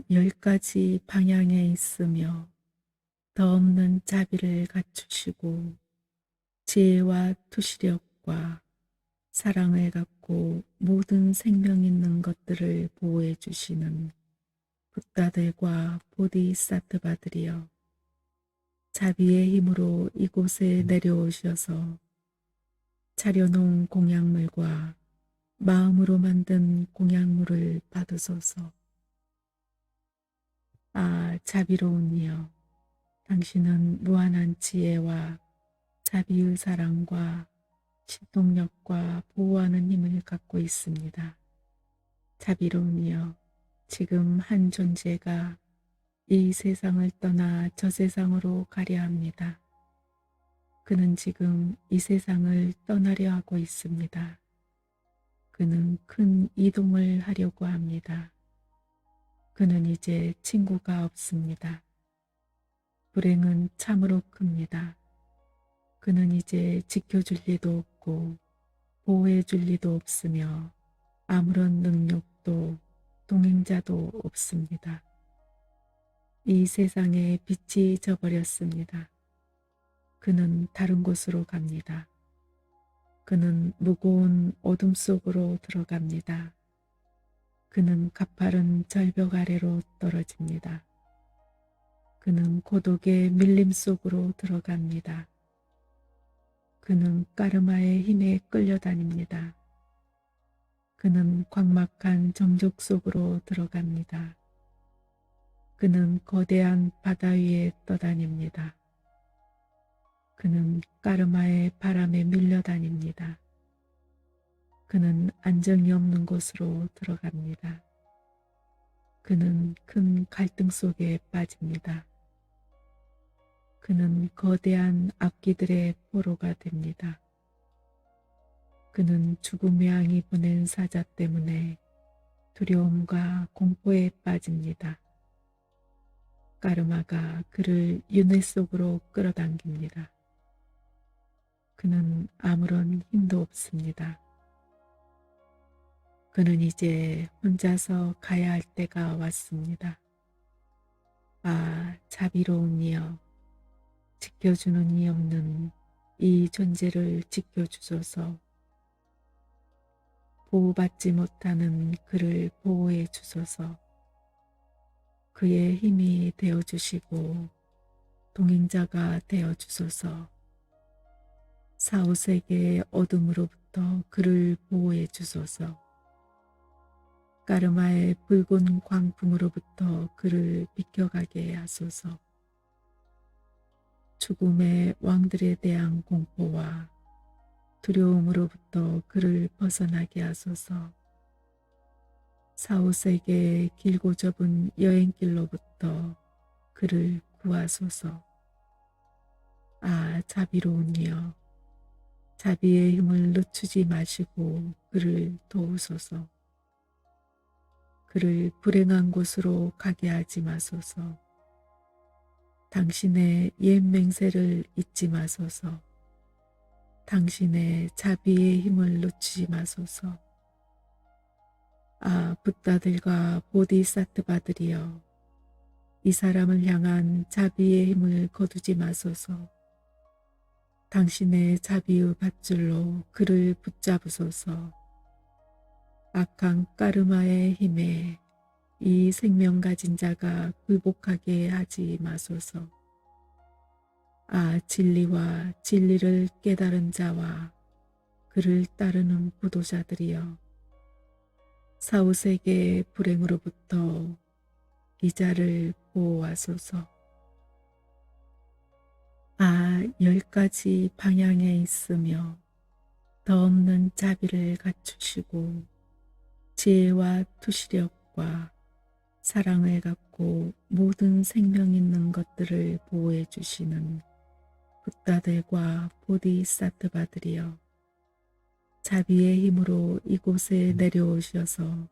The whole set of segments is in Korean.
열 가지 방향에 있으며 더 없는 자비를 갖추시고 지혜와 투시력과 사랑을 갖고 모든 생명 있는 것들을 보호해 주시는 붓다들과 보디사트바들이여, 자비의 힘으로 이곳에 내려오셔서 차려놓은 공약물과 마음으로 만든 공약물을 받으소서. 자비로운 이여, 당신은 무한한 지혜와 자비의 사랑과 신동력과 보호하는 힘을 갖고 있습니다. 자비로운 이여, 지금 한 존재가 이 세상을 떠나 저 세상으로 가려 합니다. 그는 지금 이 세상을 떠나려 하고 있습니다. 그는 큰 이동을 하려고 합니다. 그는 이제 친구가 없습니다. 불행은 참으로 큽니다. 그는 이제 지켜줄 리도 없고 보호해 줄 리도 없으며 아무런 능력도 동행자도 없습니다. 이 세상에 빛이 져버렸습니다. 그는 다른 곳으로 갑니다. 그는 무거운 어둠 속으로 들어갑니다. 그는 가파른 절벽 아래로 떨어집니다. 그는 고독의 밀림 속으로 들어갑니다. 그는 까르마의 힘에 끌려다닙니다. 그는 광막한 정적 속으로 들어갑니다. 그는 거대한 바다 위에 떠다닙니다. 그는 까르마의 바람에 밀려다닙니다. 그는 안정이 없는 곳으로 들어갑니다. 그는 큰 갈등 속에 빠집니다. 그는 거대한 악기들의 포로가 됩니다. 그는 죽음의 양이 보낸 사자 때문에 두려움과 공포에 빠집니다. 까르마가 그를 윤회 속으로 끌어당깁니다. 그는 아무런 힘도 없습니다. 그는 이제 혼자서 가야 할 때가 왔습니다. 자비로운 이여, 지켜주는 이 없는 이 존재를 지켜주소서. 보호받지 못하는 그를 보호해 주소서. 그의 힘이 되어주시고 동행자가 되어주소서. 사후세계의 어둠으로부터 그를 보호해 주소서. 까르마의 붉은 광풍으로부터 그를 비켜가게 하소서. 죽음의 왕들에 대한 공포와 두려움으로부터 그를 벗어나게 하소서. 사후세계의 길고 좁은 여행길로부터 그를 구하소서. 자비로운 이여, 자비의 힘을 늦추지 마시고 그를 도우소서. 그를 불행한 곳으로 가게 하지 마소서. 당신의 옛 맹세를 잊지 마소서. 당신의 자비의 힘을 놓치지 마소서. 붓다들과 보디사트바들이여, 이 사람을 향한 자비의 힘을 거두지 마소서. 당신의 자비의 밧줄로 그를 붙잡으소서. 악한 까르마의 힘에 이 생명 가진 자가 굴복하게 하지 마소서. 진리와 진리를 깨달은 자와 그를 따르는 부도자들이여, 사후세계의 불행으로부터 이 자를 보호하소서. 열 가지 방향에 있으며 더 없는 자비를 갖추시고 지혜와 투시력과 사랑을 갖고 모든 생명 있는 것들을 보호해 주시는 붓다들과 보디사트바들이여, 자비의 힘으로 이곳에 내려오셔서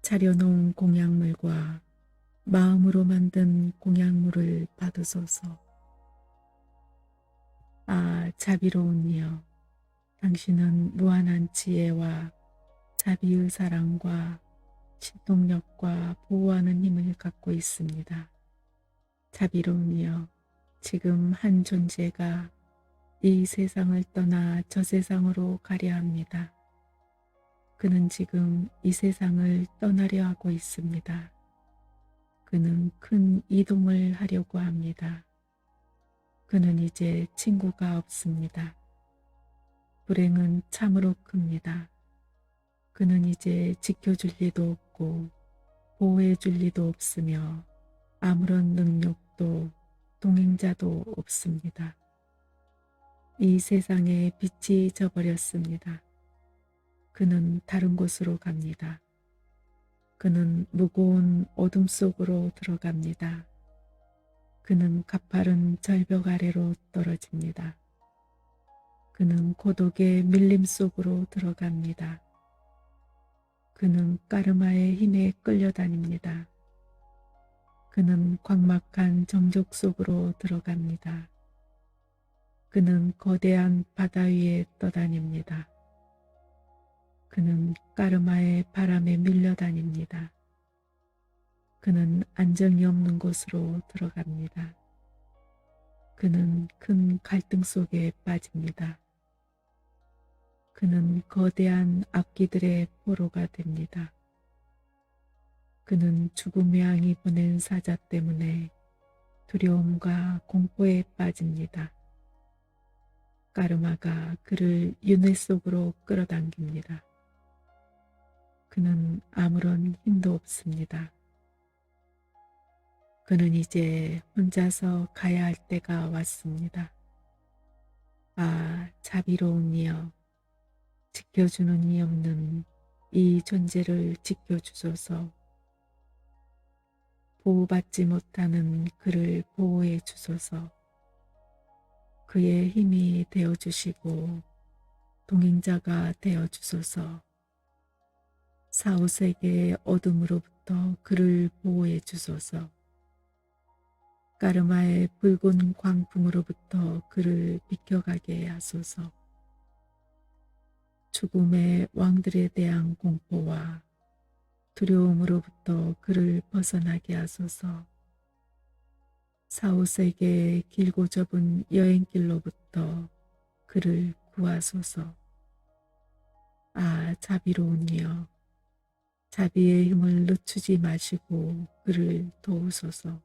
차려놓은 공약물과 마음으로 만든 공약물을 받으소서. 자비로운 이여, 당신은 무한한 지혜와 자비의 사랑과 신동력과 보호하는 힘을 갖고 있습니다. 자비로우니여, 지금 한 존재가 이 세상을 떠나 저 세상으로 가려 합니다. 그는 지금 이 세상을 떠나려 하고 있습니다. 그는 큰 이동을 하려고 합니다. 그는 이제 친구가 없습니다. 불행은 참으로 큽니다. 그는 이제 지켜줄 리도 없고 보호해줄 리도 없으며 아무런 능력도 동행자도 없습니다. 이 세상에 빛이 져버렸습니다. 그는 다른 곳으로 갑니다. 그는 무거운 어둠 속으로 들어갑니다. 그는 가파른 절벽 아래로 떨어집니다. 그는 고독의 밀림 속으로 들어갑니다. 그는 까르마의 힘에 끌려다닙니다. 그는 광막한 정적 속으로 들어갑니다. 그는 거대한 바다 위에 떠다닙니다. 그는 까르마의 바람에 밀려다닙니다. 그는 안정이 없는 곳으로 들어갑니다. 그는 큰 갈등 속에 빠집니다. 그는 거대한 악기들의 포로가 됩니다. 그는 죽음의 양이 보낸 사자 때문에 두려움과 공포에 빠집니다. 까르마가 그를 윤회 속으로 끌어당깁니다. 그는 아무런 힘도 없습니다. 그는 이제 혼자서 가야 할 때가 왔습니다. 아, 자비로운 이여, 지켜주는 이 없는 이 존재를 지켜주소서. 보호받지 못하는 그를 보호해 주소서. 그의 힘이 되어주시고 동행자가 되어주소서. 사후세계의 어둠으로부터 그를 보호해 주소서. 까르마의 붉은 광풍으로부터 그를 비켜가게 하소서. 죽음의 왕들에 대한 공포와 두려움으로부터 그를 벗어나게 하소서. 사후세계의 길고 좁은 여행길로부터 그를 구하소서. 아, 자비로운 이여, 자비의 힘을 늦추지 마시고 그를 도우소서.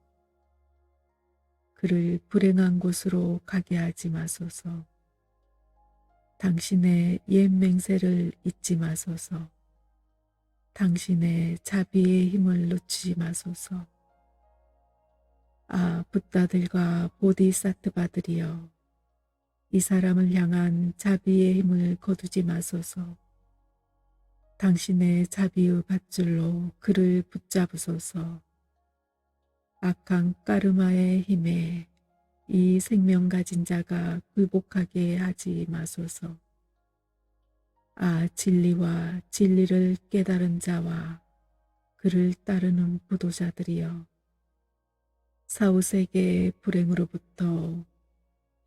그를 불행한 곳으로 가게 하지 마소서. 당신의 옛 맹세를 잊지 마소서. 당신의 자비의 힘을 놓치지 마소서. 아, 붓다들과 보디사트바들이여, 이 사람을 향한 자비의 힘을 거두지 마소서. 당신의 자비의 밧줄로 그를 붙잡으소서. 악한 까르마의 힘에 이 생명 가진 자가 굴복하게 하지 마소서. 아, 진리와 진리를 깨달은 자와 그를 따르는 부도자들이여, 사후세계의 불행으로부터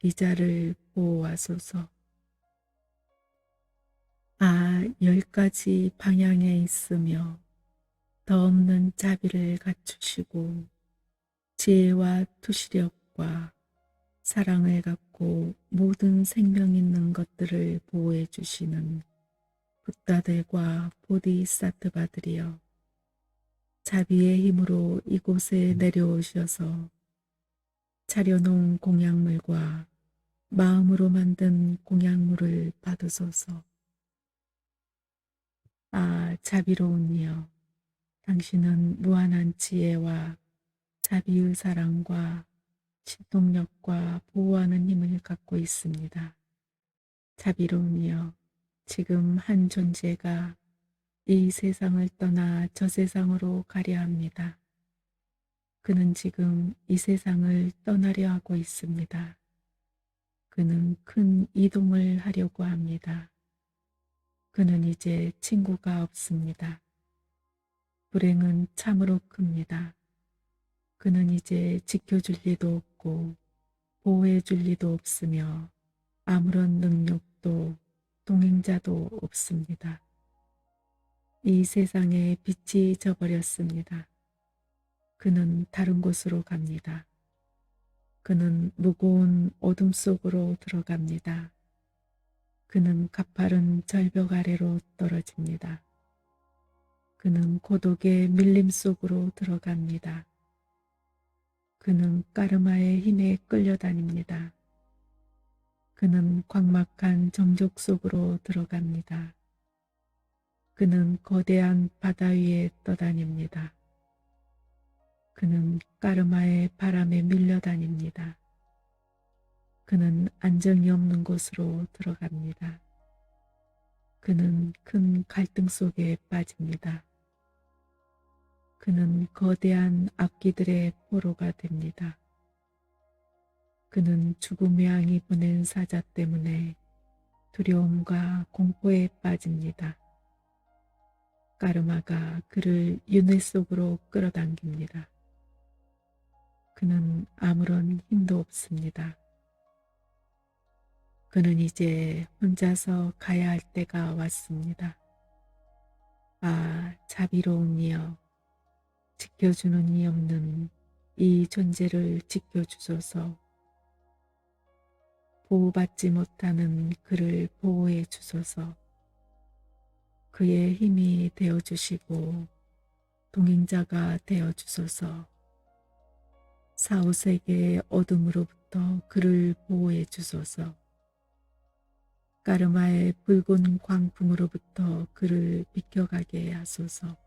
이 자를 보호하소서. 아, 10가지 방향에 있으며 더 없는 자비를 갖추시고 지혜와 투시력과 사랑을 갖고 모든 생명 있는 것들을 보호해 주시는 붓다들과 보디사트바들이여, 자비의 힘으로 이곳에 내려오셔서 차려놓은 공약물과 마음으로 만든 공약물을 받으소서. 아, 자비로운 이여, 당신은 무한한 지혜와 자비의 사랑과 신동력과 보호하는 힘을 갖고 있습니다. 자비로운 이여, 지금 한 존재가 이 세상을 떠나 저 세상으로 가려 합니다. 그는 지금 이 세상을 떠나려 하고 있습니다. 그는 큰 이동을 하려고 합니다. 그는 이제 친구가 없습니다. 불행은 참으로 큽니다. 그는 이제 지켜줄 리도 없고 보호해줄 리도 없으며 아무런 능력도 동행자도 없습니다. 이 세상에 빛이 져버렸습니다. 그는 다른 곳으로 갑니다. 그는 무거운 어둠 속으로 들어갑니다. 그는 가파른 절벽 아래로 떨어집니다. 그는 고독의 밀림 속으로 들어갑니다. 그는 까르마의 힘에 끌려다닙니다. 그는 광막한 정적 속으로 들어갑니다. 그는 거대한 바다 위에 떠다닙니다. 그는 까르마의 바람에 밀려다닙니다. 그는 안정이 없는 곳으로 들어갑니다. 그는 큰 갈등 속에 빠집니다. 그는 거대한 악기들의 포로가 됩니다. 그는 죽음의 양이 보낸 사자 때문에 두려움과 공포에 빠집니다. 까르마가 그를 윤회 속으로 끌어당깁니다. 그는 아무런 힘도 없습니다. 그는 이제 혼자서 가야 할 때가 왔습니다. 아, 자비로운 이여, 지켜주는 이 없는 이 존재를 지켜주소서. 보호받지 못하는 그를 보호해 주소서. 그의 힘이 되어주시고 동행자가 되어주소서. 사후세계의 어둠으로부터 그를 보호해 주소서. 까르마의 붉은 광풍으로부터 그를 비켜가게 하소서.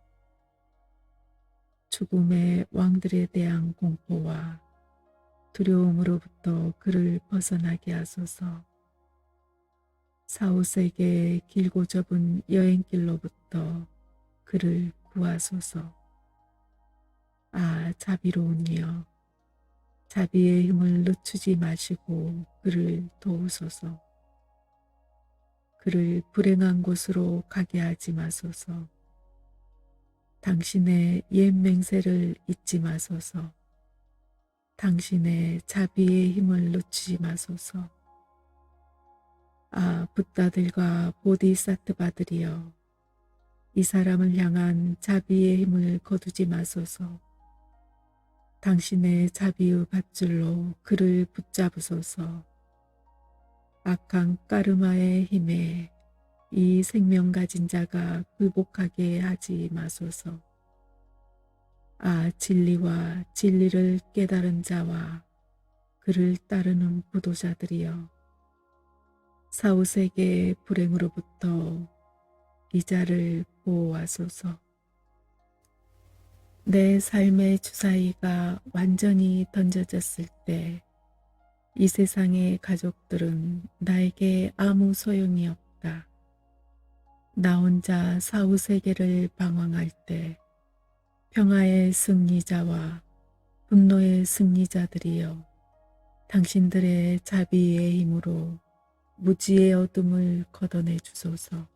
죽음의 왕들에 대한 공포와 두려움으로부터 그를 벗어나게 하소서. 사후세계의 길고 좁은 여행길로부터 그를 구하소서. 아, 자비로운 이여, 자비의 힘을 늦추지 마시고 그를 도우소서. 그를 불행한 곳으로 가게 하지 마소서. 당신의 옛 맹세를 잊지 마소서. 당신의 자비의 힘을 놓치지 마소서. 아, 붓다들과 보디사트바들이여, 이 사람을 향한 자비의 힘을 거두지 마소서. 당신의 자비의 밧줄로 그를 붙잡으소서. 악한 까르마의 힘에 이 생명 가진 자가 굴복하게 하지 마소서. 아, 진리와 진리를 깨달은 자와 그를 따르는 부도자들이여, 사후세계의 불행으로부터 이 자를 보호하소서. 내 삶의 주사위가 완전히 던져졌을 때 이 세상의 가족들은 나에게 아무 소용이 없다. 나 혼자 사후세계를 방황할 때 평화의 승리자와 분노의 승리자들이여, 당신들의 자비의 힘으로 무지의 어둠을 걷어내 주소서.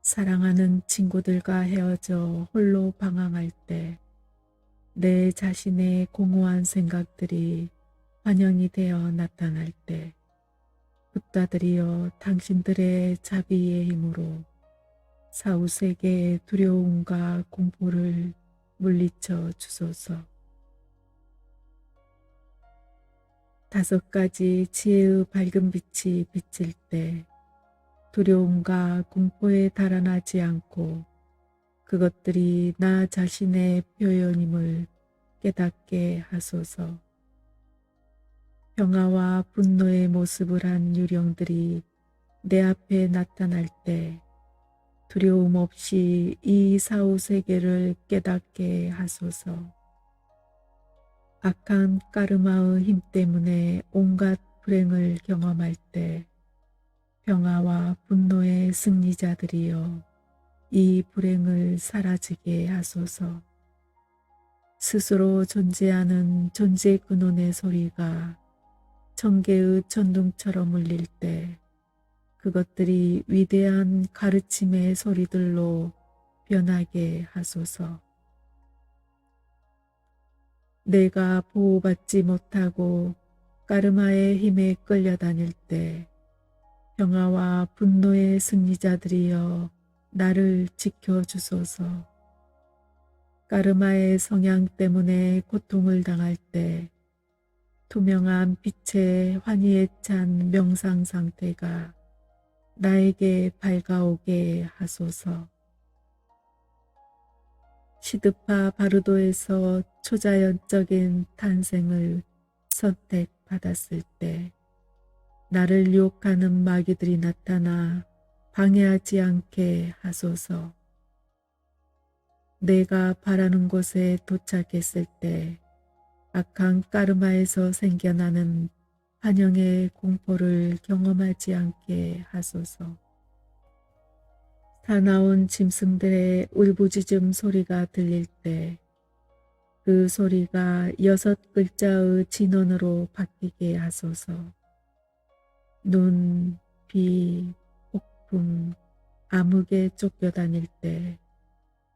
사랑하는 친구들과 헤어져 홀로 방황할 때 내 자신의 공허한 생각들이 반영이 되어 나타날 때 붓다들이여, 당신들의 자비의 힘으로 사후세계의 두려움과 공포를 물리쳐 주소서. 5가지 지혜의 밝은 빛이 비칠 때 두려움과 공포에 달아나지 않고 그것들이 나 자신의 표현임을 깨닫게 하소서. 평화와 분노의 모습을 한 유령들이 내 앞에 나타날 때 두려움 없이 이 사후세계를 깨닫게 하소서. 악한 까르마의 힘 때문에 온갖 불행을 경험할 때 평화와 분노의 승리자들이여, 이 불행을 사라지게 하소서. 스스로 존재하는 존재 근원의 소리가 천개의 천둥처럼 울릴 때 그것들이 위대한 가르침의 소리들로 변하게 하소서. 내가 보호받지 못하고 까르마의 힘에 끌려다닐 때 평화와 분노의 승리자들이여 나를 지켜주소서. 까르마의 성향 때문에 고통을 당할 때 투명한 빛의 환희에 찬 명상 상태가 나에게 밝아오게 하소서. 시드파 바르도에서 초자연적인 탄생을 선택받았을 때 나를 유혹하는 마귀들이 나타나 방해하지 않게 하소서. 내가 바라는 곳에 도착했을 때 악한 까르마에서 생겨나는 환영의 공포를 경험하지 않게 하소서. 사나운 짐승들의 울부짖음 소리가 들릴 때 그 소리가 6글자의 진원으로 바뀌게 하소서. 눈, 비, 폭풍, 암흑에 쫓겨다닐 때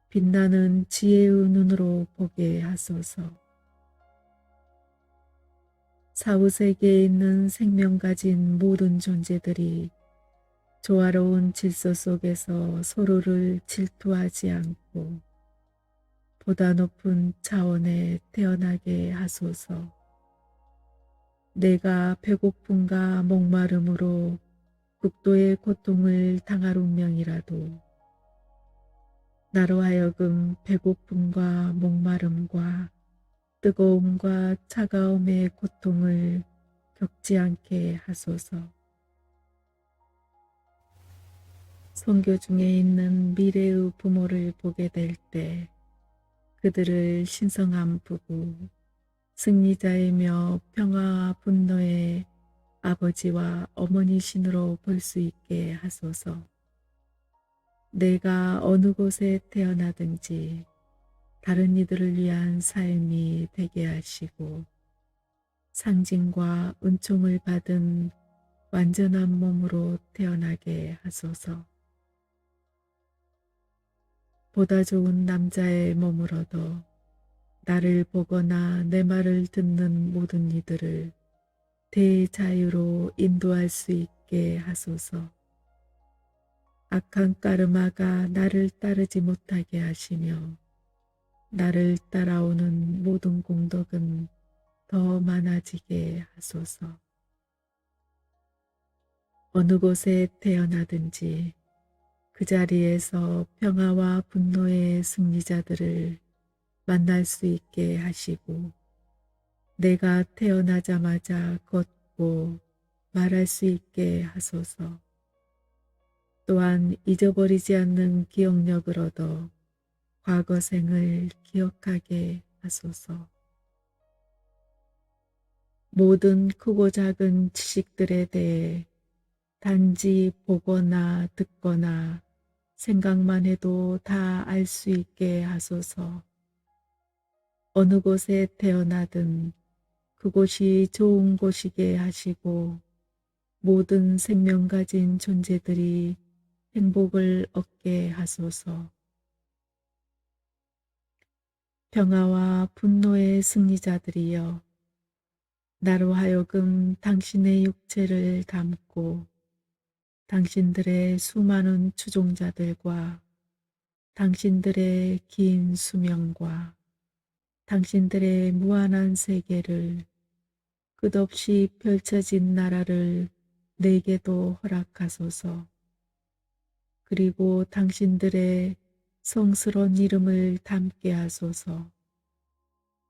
빛나는 지혜의 눈으로 보게 하소서. 사후세계에 있는 생명 가진 모든 존재들이 조화로운 질서 속에서 서로를 질투하지 않고 보다 높은 차원에 태어나게 하소서. 내가 배고픔과 목마름으로 극도의 고통을 당할 운명이라도 나로 하여금 배고픔과 목마름과 뜨거움과 차가움의 고통을 겪지 않게 하소서. 선교 중에 있는 미래의 부모를 보게 될 때 그들을 신성한 부부, 승리자이며 평화와 분노의 아버지와 어머니신으로 볼 수 있게 하소서. 내가 어느 곳에 태어나든지 다른 이들을 위한 삶이 되게 하시고 상징과 은총을 받은 완전한 몸으로 태어나게 하소서. 보다 좋은 남자의 몸을 얻어 나를 보거나 내 말을 듣는 모든 이들을 대자유로 인도할 수 있게 하소서. 악한 까르마가 나를 따르지 못하게 하시며 나를 따라오는 모든 공덕은 더 많아지게 하소서. 어느 곳에 태어나든지 그 자리에서 평화와 분노의 승리자들을 만날 수 있게 하시고 내가 태어나자마자 걷고 말할 수 있게 하소서. 또한 잊어버리지 않는 기억력을 얻어 과거 생을 기억하게 하소서. 모든 크고 작은 지식들에 대해 단지 보거나 듣거나 생각만 해도 다 알 수 있게 하소서. 어느 곳에 태어나든 그곳이 좋은 곳이게 하시고 모든 생명 가진 존재들이 행복을 얻게 하소서. 평화와 분노의 승리자들이여 나로 하여금 당신의 육체를 담고 당신들의 수많은 추종자들과 당신들의 긴 수명과 당신들의 무한한 세계를 끝없이 펼쳐진 나라를 내게도 허락하소서. 그리고 당신들의 성스러운 이름을 담게 하소서.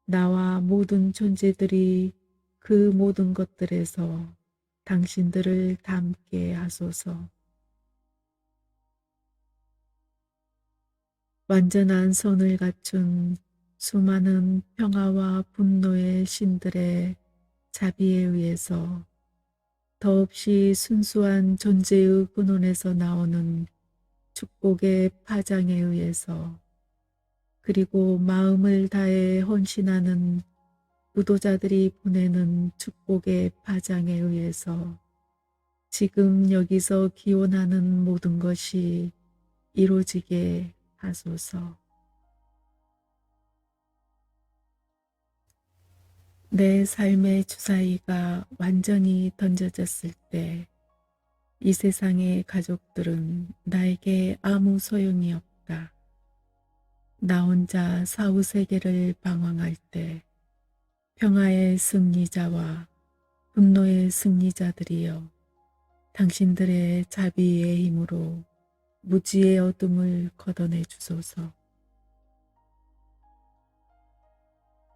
나와 모든 존재들이 그 모든 것들에서 당신들을 담게 하소서. 완전한 선을 갖춘 수많은 평화와 분노의 신들의 자비에 의해서 더없이 순수한 존재의 근원에서 나오는 축복의 파장에 의해서 그리고 마음을 다해 헌신하는 부도자들이 보내는 축복의 파장에 의해서 지금 여기서 기원하는 모든 것이 이루어지게 하소서. 내 삶의 주사위가 완전히 던져졌을 때 이 세상의 가족들은 나에게 아무 소용이 없다. 나 혼자 사후세계를 방황할 때 평화의 승리자와 분노의 승리자들이여 당신들의 자비의 힘으로 무지의 어둠을 걷어내 주소서.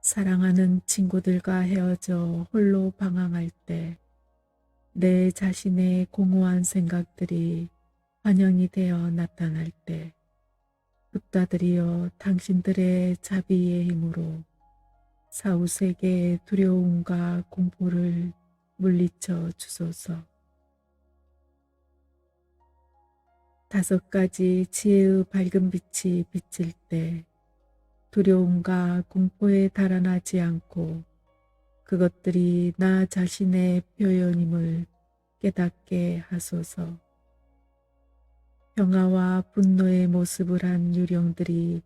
사랑하는 친구들과 헤어져 홀로 방황할 때 내 자신의 공허한 생각들이 환영이 되어 나타날 때 붓다들이여 당신들의 자비의 힘으로 사후세계의 두려움과 공포를 물리쳐 주소서. 5가지 지혜의 밝은 빛이 비칠 때 두려움과 공포에 달아나지 않고 그것들이 나 자신의 표현임을 깨닫게 하소서. 평화와 분노의 모습을 한 유령들이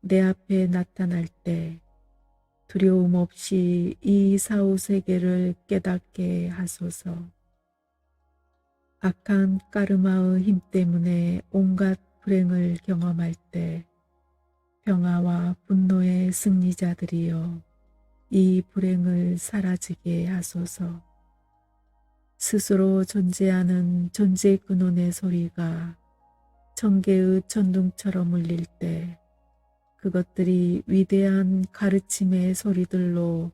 내 앞에 나타날 때 두려움 없이 이 사후세계를 깨닫게 하소서. 악한 까르마의 힘 때문에 온갖 불행을 경험할 때 평화와 분노의 승리자들이여 이 불행을 사라지게 하소서. 스스로 존재하는 존재 근원의 소리가 천개의 천둥처럼 울릴 때 그것들이 위대한 가르침의 소리들로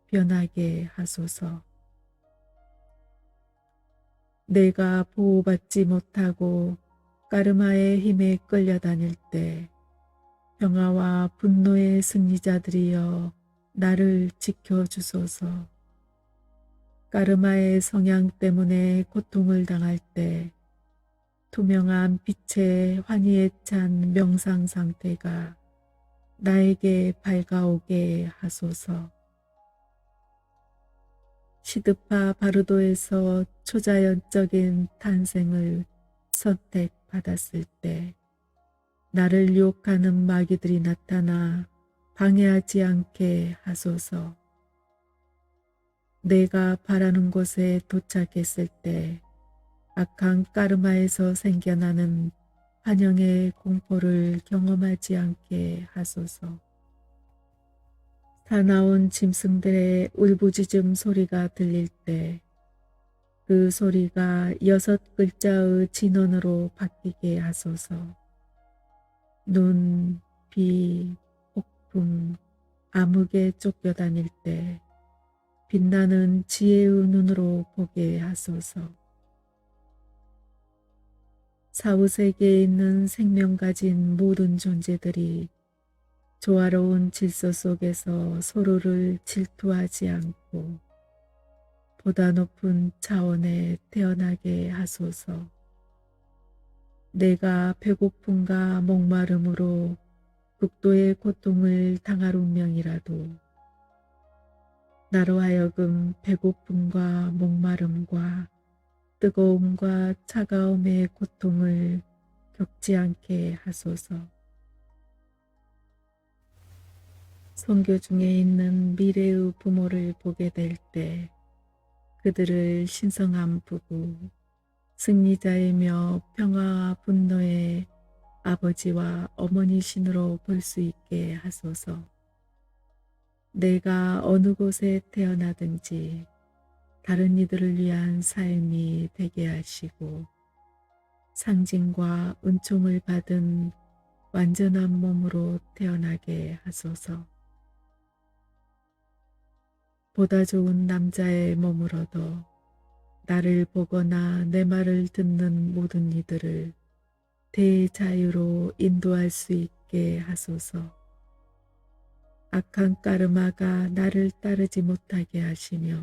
변하게 하소서. 내가 보호받지 못하고 까르마의 힘에 끌려다닐 때 평화와 분노의 승리자들이여 나를 지켜주소서. 까르마의 성향 때문에 고통을 당할 때 투명한 빛의 환희에 찬 명상 상태가 나에게 밝아오게 하소서. 시드파 바르도에서 초자연적인 탄생을 선택받았을 때 나를 유혹하는 마귀들이 나타나 방해하지 않게 하소서. 내가 바라는 곳에 도착했을 때 악한 까르마에서 생겨나는 환영의 공포를 경험하지 않게 하소서. 사나운 짐승들의 울부짖음 소리가 들릴 때 그 소리가 6글자의 진원으로 바뀌게 하소서. 눈, 비, 폭풍, 암흑에 쫓겨다닐 때 빛나는 지혜의 눈으로 보게 하소서. 사후세계에 있는 생명 가진 모든 존재들이 조화로운 질서 속에서 서로를 질투하지 않고 보다 높은 차원에 태어나게 하소서. 내가 배고픔과 목마름으로 극도의 고통을 당할 운명이라도 나로 하여금 배고픔과 목마름과 뜨거움과 차가움의 고통을 겪지 않게 하소서. 선교 중에 있는 미래의 부모를 보게 될 때 그들을 신성한 부부, 승리자이며 평화와 분노의 아버지와 어머니신으로 볼 수 있게 하소서. 내가 어느 곳에 태어나든지 다른 이들을 위한 삶이 되게 하시고 상징과 은총을 받은 완전한 몸으로 태어나게 하소서. 보다 좋은 남자의 몸을 얻어 나를 보거나 내 말을 듣는 모든 이들을 대자유로 인도할 수 있게 하소서. 악한 까르마가 나를 따르지 못하게 하시며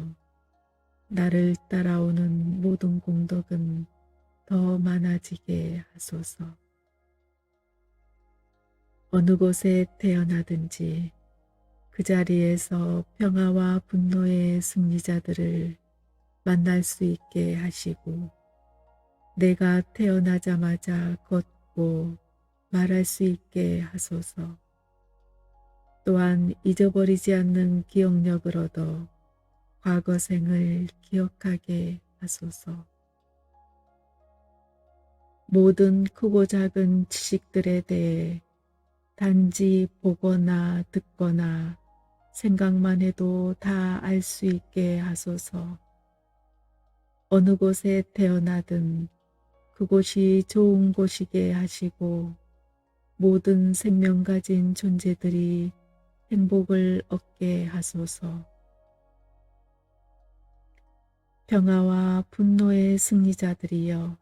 나를 따라오는 모든 공덕은 더 많아지게 하소서. 어느 곳에 태어나든지 그 자리에서 평화와 분노의 승리자들을 만날 수 있게 하시고 내가 태어나자마자 걷고 말할 수 있게 하소서. 또한 잊어버리지 않는 기억력을 얻어 과거 생을 기억하게 하소서. 모든 크고 작은 지식들에 대해 단지 보거나 듣거나 생각만 해도 다 알 수 있게 하소서. 어느 곳에 태어나든 그곳이 좋은 곳이게 하시고 모든 생명 가진 존재들이 행복을 얻게 하소서. 평화와 분노의 승리자들이여,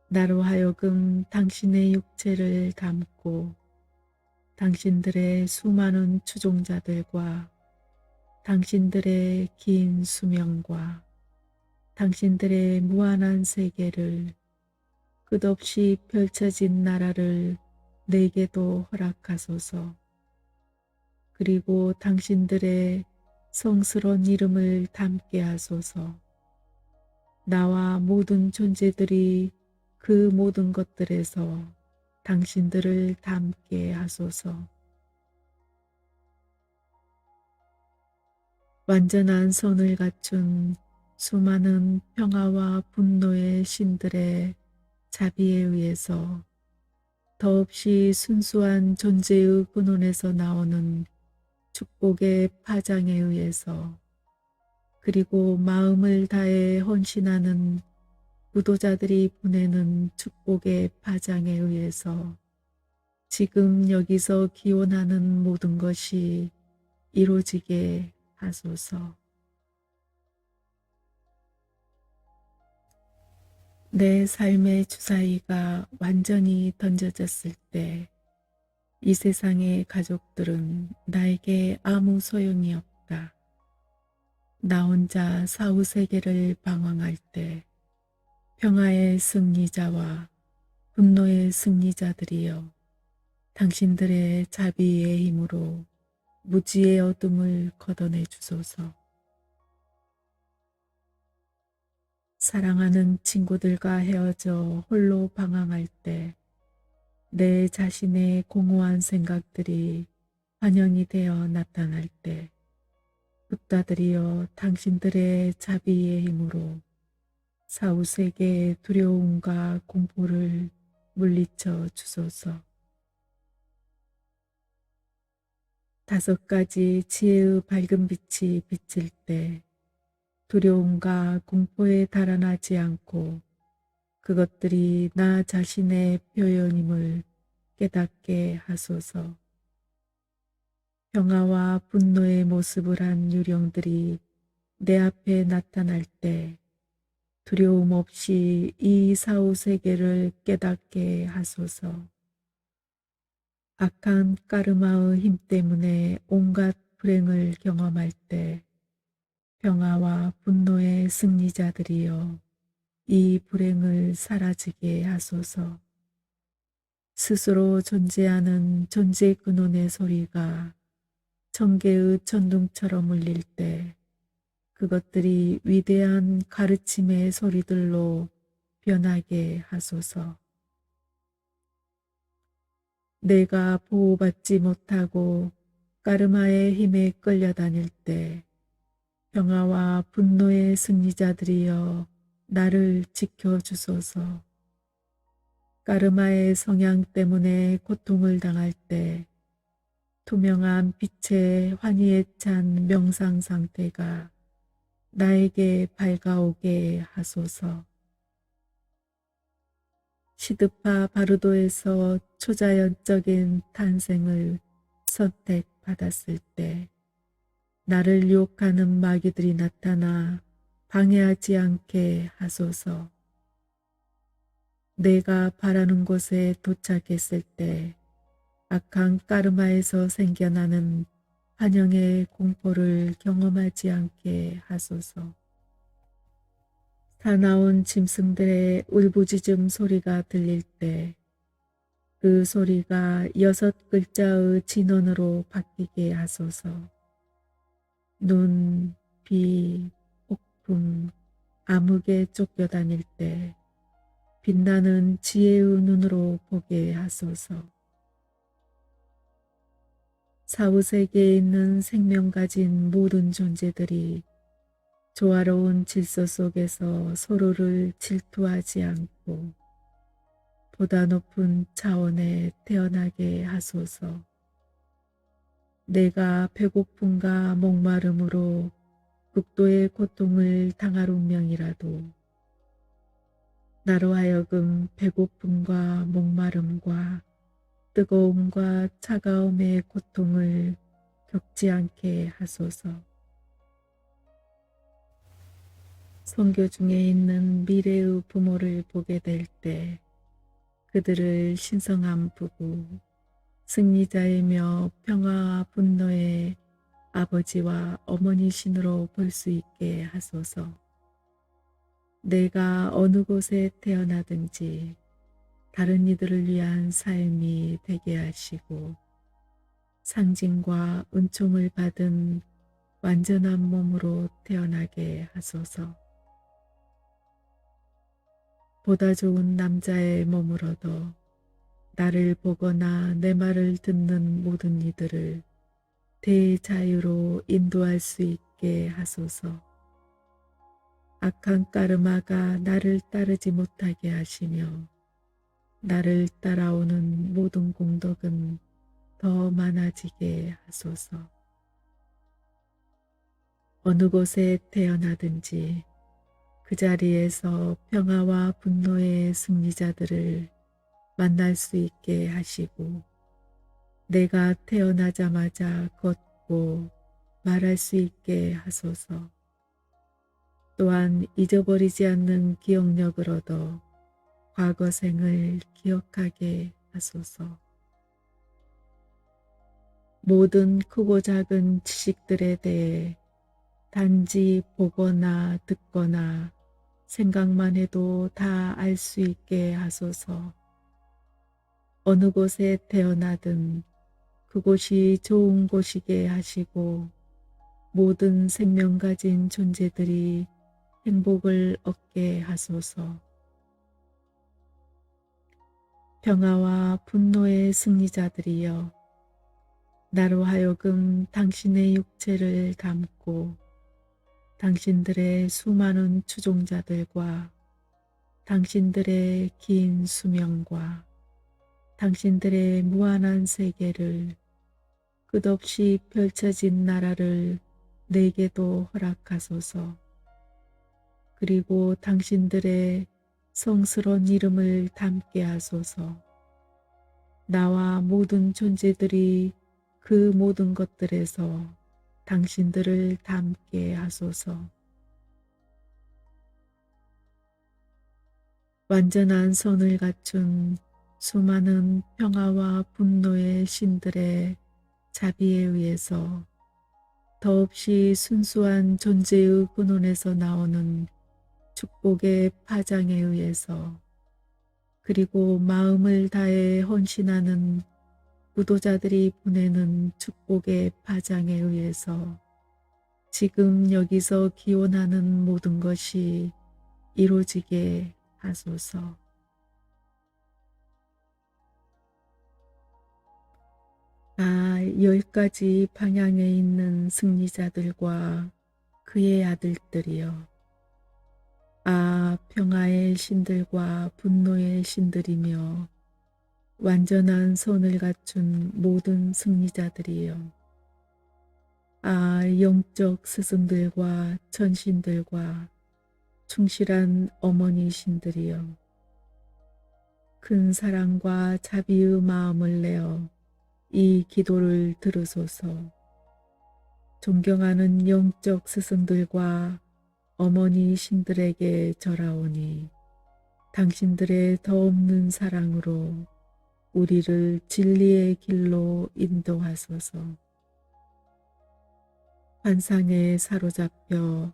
나로 하여금 당신의 육체를 담고 당신들의 수많은 추종자들과 당신들의 긴 수명과 당신들의 무한한 세계를, 끝없이 펼쳐진 나라를 내게도 허락하소서. 그리고 당신들의 성스러운 이름을 담게 하소서. 나와 모든 존재들이 그 모든 것들에서 당신들을 담게 하소서. 완전한 선을 갖춘 수많은 평화와 분노의 신들의 자비에 의해서 더없이 순수한 존재의 근원에서 나오는 축복의 파장에 의해서, 그리고 마음을 다해 헌신하는 구도자들이 보내는 축복의 파장에 의해서 지금 여기서 기원하는 모든 것이 이루어지게 하소서. 내 삶의 주사위가 완전히 던져졌을 때 이 세상의 가족들은 나에게 아무 소용이 없다. 나 혼자 사후세계를 방황할 때 평화의 승리자와 분노의 승리자들이여, 당신들의 자비의 힘으로 무지의 어둠을 걷어내 주소서. 사랑하는 친구들과 헤어져 홀로 방황할 때 내 자신의 공허한 생각들이 환영이 되어 나타날 때, 붓다들이여 당신들의 자비의 힘으로 사후세계의 두려움과 공포를 물리쳐 주소서. 5가지 지혜의 밝은 빛이 비칠 때 두려움과 공포에 달아나지 않고 그것들이 나 자신의 표현임을 깨닫게 하소서. 평화와 분노의 모습을 한 유령들이 내 앞에 나타날 때 두려움 없이 이 사후세계를 깨닫게 하소서. 악한 까르마의 힘 때문에 온갖 불행을 경험할 때 평화와 분노의 승리자들이여, 이 불행을 사라지게 하소서. 스스로 존재하는 존재 근원의 소리가 천개의 천둥처럼 울릴 때 그것들이 위대한 가르침의 소리들로 변하게 하소서. 내가 보호받지 못하고 까르마의 힘에 끌려다닐 때 평화와 분노의 승리자들이여, 나를 지켜주소서. 까르마의 성향 때문에 고통을 당할 때 투명한 빛의 환희에 찬 명상 상태가 나에게 밝아오게 하소서. 시드파 바르도에서 초자연적인 탄생을 선택받았을 때 나를 유혹하는 마귀들이 나타나 방해하지 않게 하소서. 내가 바라는 곳에 도착했을 때 악한 까르마에서 생겨나는 환영의 공포를 경험하지 않게 하소서. 사나운 짐승들의 울부짖음 소리가 들릴 때 그 소리가 6글자의 진원으로 바뀌게 하소서. 눈, 비, 폭풍, 암흑에 쫓겨다닐 때 빛나는 지혜의 눈으로 보게 하소서. 사후세계에 있는 생명 가진 모든 존재들이 조화로운 질서 속에서 서로를 질투하지 않고 보다 높은 차원에 태어나게 하소서. 내가 배고픔과 목마름으로 극도의 고통을 당할 운명이라도 나로 하여금 배고픔과 목마름과 뜨거움과 차가움의 고통을 겪지 않게 하소서. 선교 중에 있는 미래의 부모를 보게 될 때 그들을 신성한 부부, 승리자이며 평화와 분노의 아버지와 어머니신으로 볼 수 있게 하소서. 내가 어느 곳에 태어나든지 다른 이들을 위한 삶이 되게 하시고 상징과 은총을 받은 완전한 몸으로 태어나게 하소서. 보다 좋은 남자의 몸을 얻어 나를 보거나 내 말을 듣는 모든 이들을 대자유로 인도할 수 있게 하소서. 악한 까르마가 나를 따르지 못하게 하시며 나를 따라오는 모든 공덕은 더 많아지게 하소서. 어느 곳에 태어나든지 그 자리에서 평화와 분노의 승리자들을 만날 수 있게 하시고 내가 태어나자마자 걷고 말할 수 있게 하소서. 또한 잊어버리지 않는 기억력을 얻어 과거 생을 기억하게 하소서. 모든 크고 작은 지식들에 대해 단지 보거나 듣거나 생각만 해도 다 알 수 있게 하소서. 어느 곳에 태어나든 그곳이 좋은 곳이게 하시고 모든 생명 가진 존재들이 행복을 얻게 하소서. 평화와 분노의 승리자들이여 나로 하여금 당신의 육체를 담고 당신들의 수많은 추종자들과 당신들의 긴 수명과 당신들의 무한한 세계를 끝없이 펼쳐진 나라를 내게도 허락하소서. 그리고 당신들의 성스러운 이름을 담게 하소서. 나와 모든 존재들이 그 모든 것들에서 당신들을 담게 하소서. 완전한 선을 갖춘 수많은 평화와 분노의 신들의 자비에 의해서 더없이 순수한 존재의 근원에서 나오는 축복의 파장에 의해서 그리고 마음을 다해 헌신하는 구도자들이 보내는 축복의 파장에 의해서 지금 여기서 기원하는 모든 것이 이루어지게 하소서. 아, 10가지 방향에 있는 승리자들과 그의 아들들이여. 아, 평화의 신들과 분노의 신들이며 완전한 선을 갖춘 모든 승리자들이여. 아, 영적 스승들과 천신들과 충실한 어머니 신들이여. 큰 사랑과 자비의 마음을 내어 이 기도를 들으소서. 존경하는 영적 스승들과 어머니 신들에게 절하오니 당신들의 더 없는 사랑으로 우리를 진리의 길로 인도하소서. 환상에 사로잡혀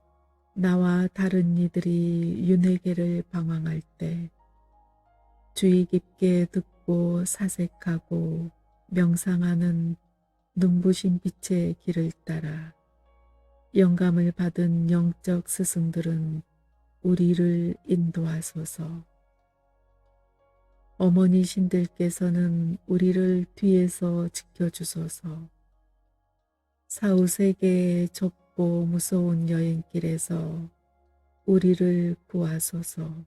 나와 다른 이들이 윤회계를 방황할 때 주의 깊게 듣고 사색하고 명상하는 눈부신 빛의 길을 따라 영감을 받은 영적 스승들은 우리를 인도하소서. 어머니 신들께서는 우리를 뒤에서 지켜주소서. 사후세계의 좁고 무서운 여행길에서 우리를 구하소서.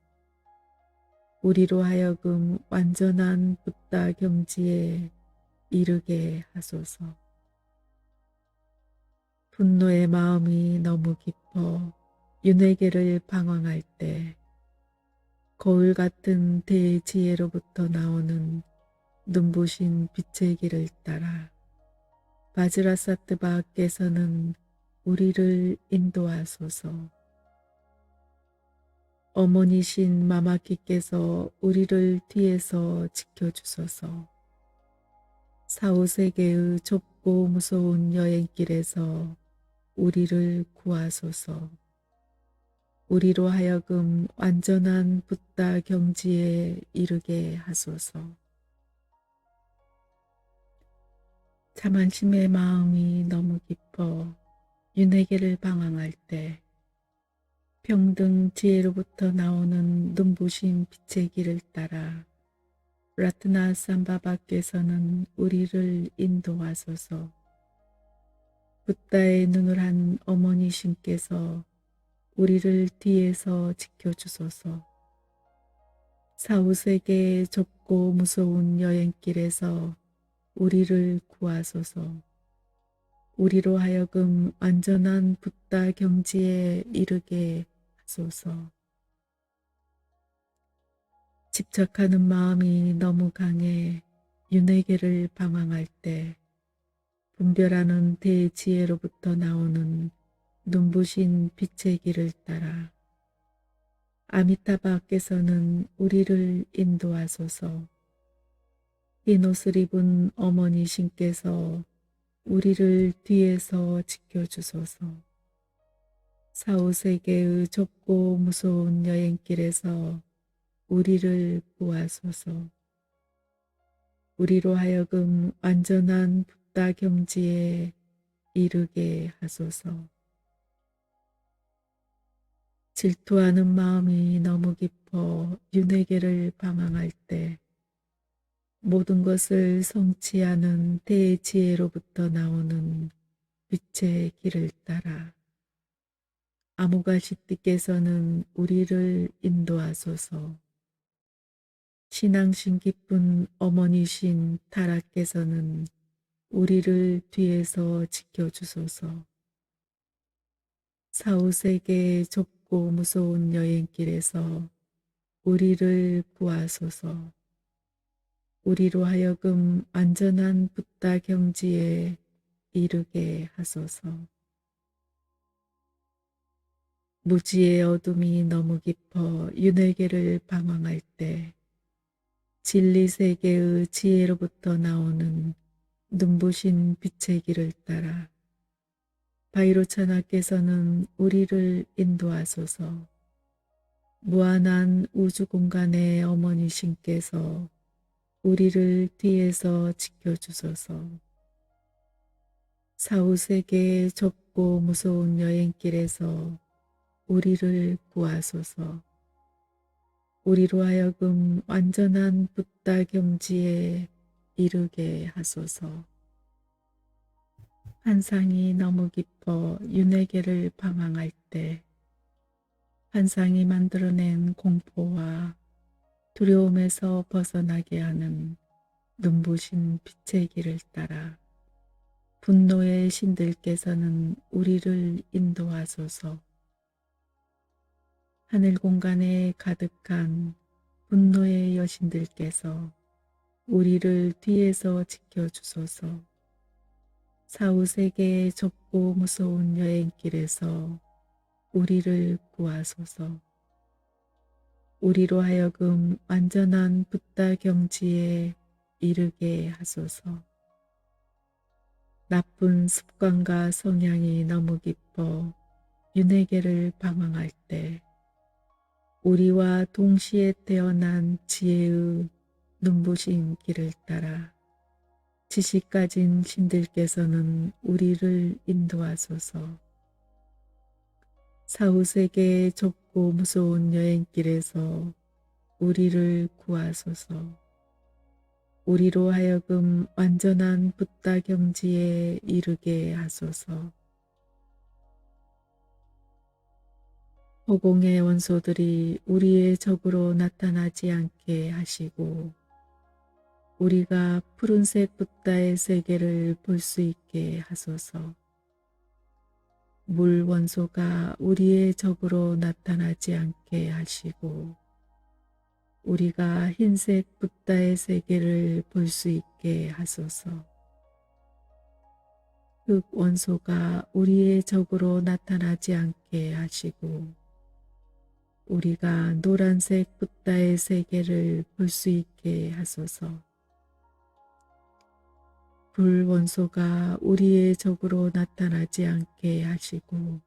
우리로 하여금 완전한 붓다 경지에 이르게 하소서. 분노의 마음이 너무 깊어 윤회계를 방황할 때 거울 같은 대지혜로부터 나오는 눈부신 빛의 길을 따라 바지라사트바께서는 우리를 인도하소서. 어머니신 마마키께서 우리를 뒤에서 지켜주소서. 사후세계의 좁고 무서운 여행길에서 우리를 구하소서. 우리로 하여금 완전한 붓다 경지에 이르게 하소서. 자만심의 마음이 너무 깊어 윤회계를 방황할 때 평등 지혜로부터 나오는 눈부신 빛의 길을 따라 라트나 삼바바께서는 우리를 인도하소서. 붓다의 눈을 한 어머니신께서 우리를 뒤에서 지켜주소서. 사후세계의 좁고 무서운 여행길에서 우리를 구하소서. 우리로 하여금 완전한 붓다 경지에 이르게 하소서. 집착하는 마음이 너무 강해 윤회계를 방황할 때 분별하는 대지혜로부터 나오는 눈부신 빛의 길을 따라 아미타바께서는 우리를 인도하소서. 흰 옷을 입은 어머니신께서 우리를 뒤에서 지켜주소서. 사후세계의 좁고 무서운 여행길에서 우리를 구하소서. 우리로 하여금 완전한 붓다 경지에 이르게 하소서. 질투하는 마음이 너무 깊어 윤회계를 방황할 때 모든 것을 성취하는 대지혜로부터 나오는 빛의 길을 따라 아무가시띠께서는 우리를 인도하소서. 신앙심 깊은 어머니신 타라께서는 우리를 뒤에서 지켜주소서. 사후세계의 좁고 무서운 여행길에서 우리를 구하소서. 우리로 하여금 완전한 붓다 경지에 이르게 하소서. 무지의 어둠이 너무 깊어 윤회계를 방황할 때 진리세계의 지혜로부터 나오는 눈부신 빛의 길을 따라 바이로차나께서는 우리를 인도하소서. 무한한 우주 공간의 어머니신께서 우리를 뒤에서 지켜주소서. 사후세계의 좁고 무서운 여행길에서 우리를 구하소서. 우리로 하여금 완전한 붓다 경지에 이르게 하소서. 환상이 너무 깊어 윤회계를 방황할 때 환상이 만들어낸 공포와 두려움에서 벗어나게 하는 눈부신 빛의 길을 따라 분노의 신들께서는 우리를 인도하소서. 하늘 공간에 가득한 분노의 여신들께서 우리를 뒤에서 지켜주소서. 사후세계의 좁고 무서운 여행길에서 우리를 구하소서. 우리로 하여금 완전한 붓다 경지에 이르게 하소서. 나쁜 습관과 성향이 너무 깊어 윤회계를 방황할 때 우리와 동시에 태어난 지혜의 눈부신 길을 따라 지식 가진 신들께서는 우리를 인도하소서. 사후세계의 좁고 무서운 여행길에서 우리를 구하소서. 우리로 하여금 완전한 붓다 경지에 이르게 하소서. 허공의 원소들이 우리의 적으로 나타나지 않게 하시고 우리가 푸른색 붓다의 세계를 볼 수 있게 하소서. 물 원소가 우리의 적으로 나타나지 않게 하시고 우리가 흰색 붓다의 세계를 볼 수 있게 하소서. 흙 원소가 우리의 적으로 나타나지 않게 하시고 우리가 노란색 붓다의 세계를 볼 수 있게 하소서. 불 원소가 우리의 적으로 나타나지 않게 하시고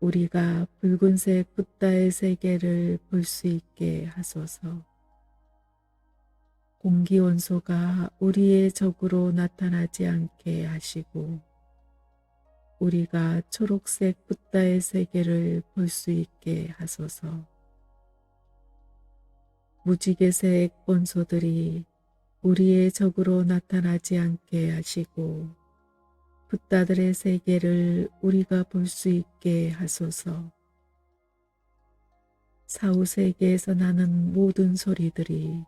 우리가 붉은색 붓다의 세계를 볼 수 있게 하소서. 공기 원소가 우리의 적으로 나타나지 않게 하시고 우리가 초록색 붓다의 세계를 볼 수 있게 하소서. 무지개색 원소들이 우리의 적으로 나타나지 않게 하시고 붓다들의 세계를 우리가 볼 수 있게 하소서. 사후세계에서 나는 모든 소리들이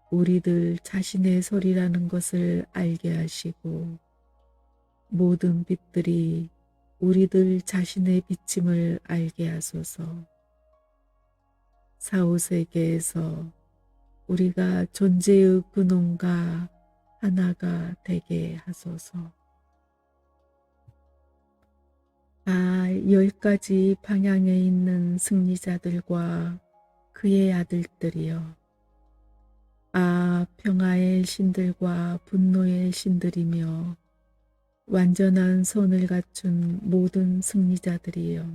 우리들 자신의 소리라는 것을 알게 하시고 모든 빛들이 우리들 자신의 비침을 알게 하소서. 사후세계에서 우리가 존재의 근원과 하나가 되게 하소서. 10가지 방향에 있는 승리자들과 그의 아들들이여. 평화의 신들과 분노의 신들이며 완전한 선을 갖춘 모든 승리자들이여.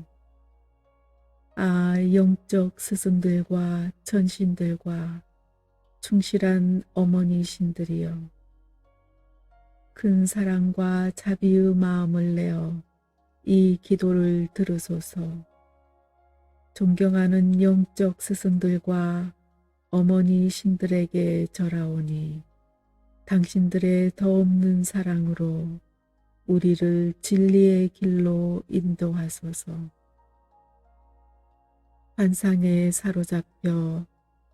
영적 스승들과 천신들과 충실한 어머니 신들이여. 큰 사랑과 자비의 마음을 내어 이 기도를 들으소서. 존경하는 영적 스승들과 어머니 신들에게 절하오니 당신들의 더없는 사랑으로 우리를 진리의 길로 인도하소서. 환상에 사로잡혀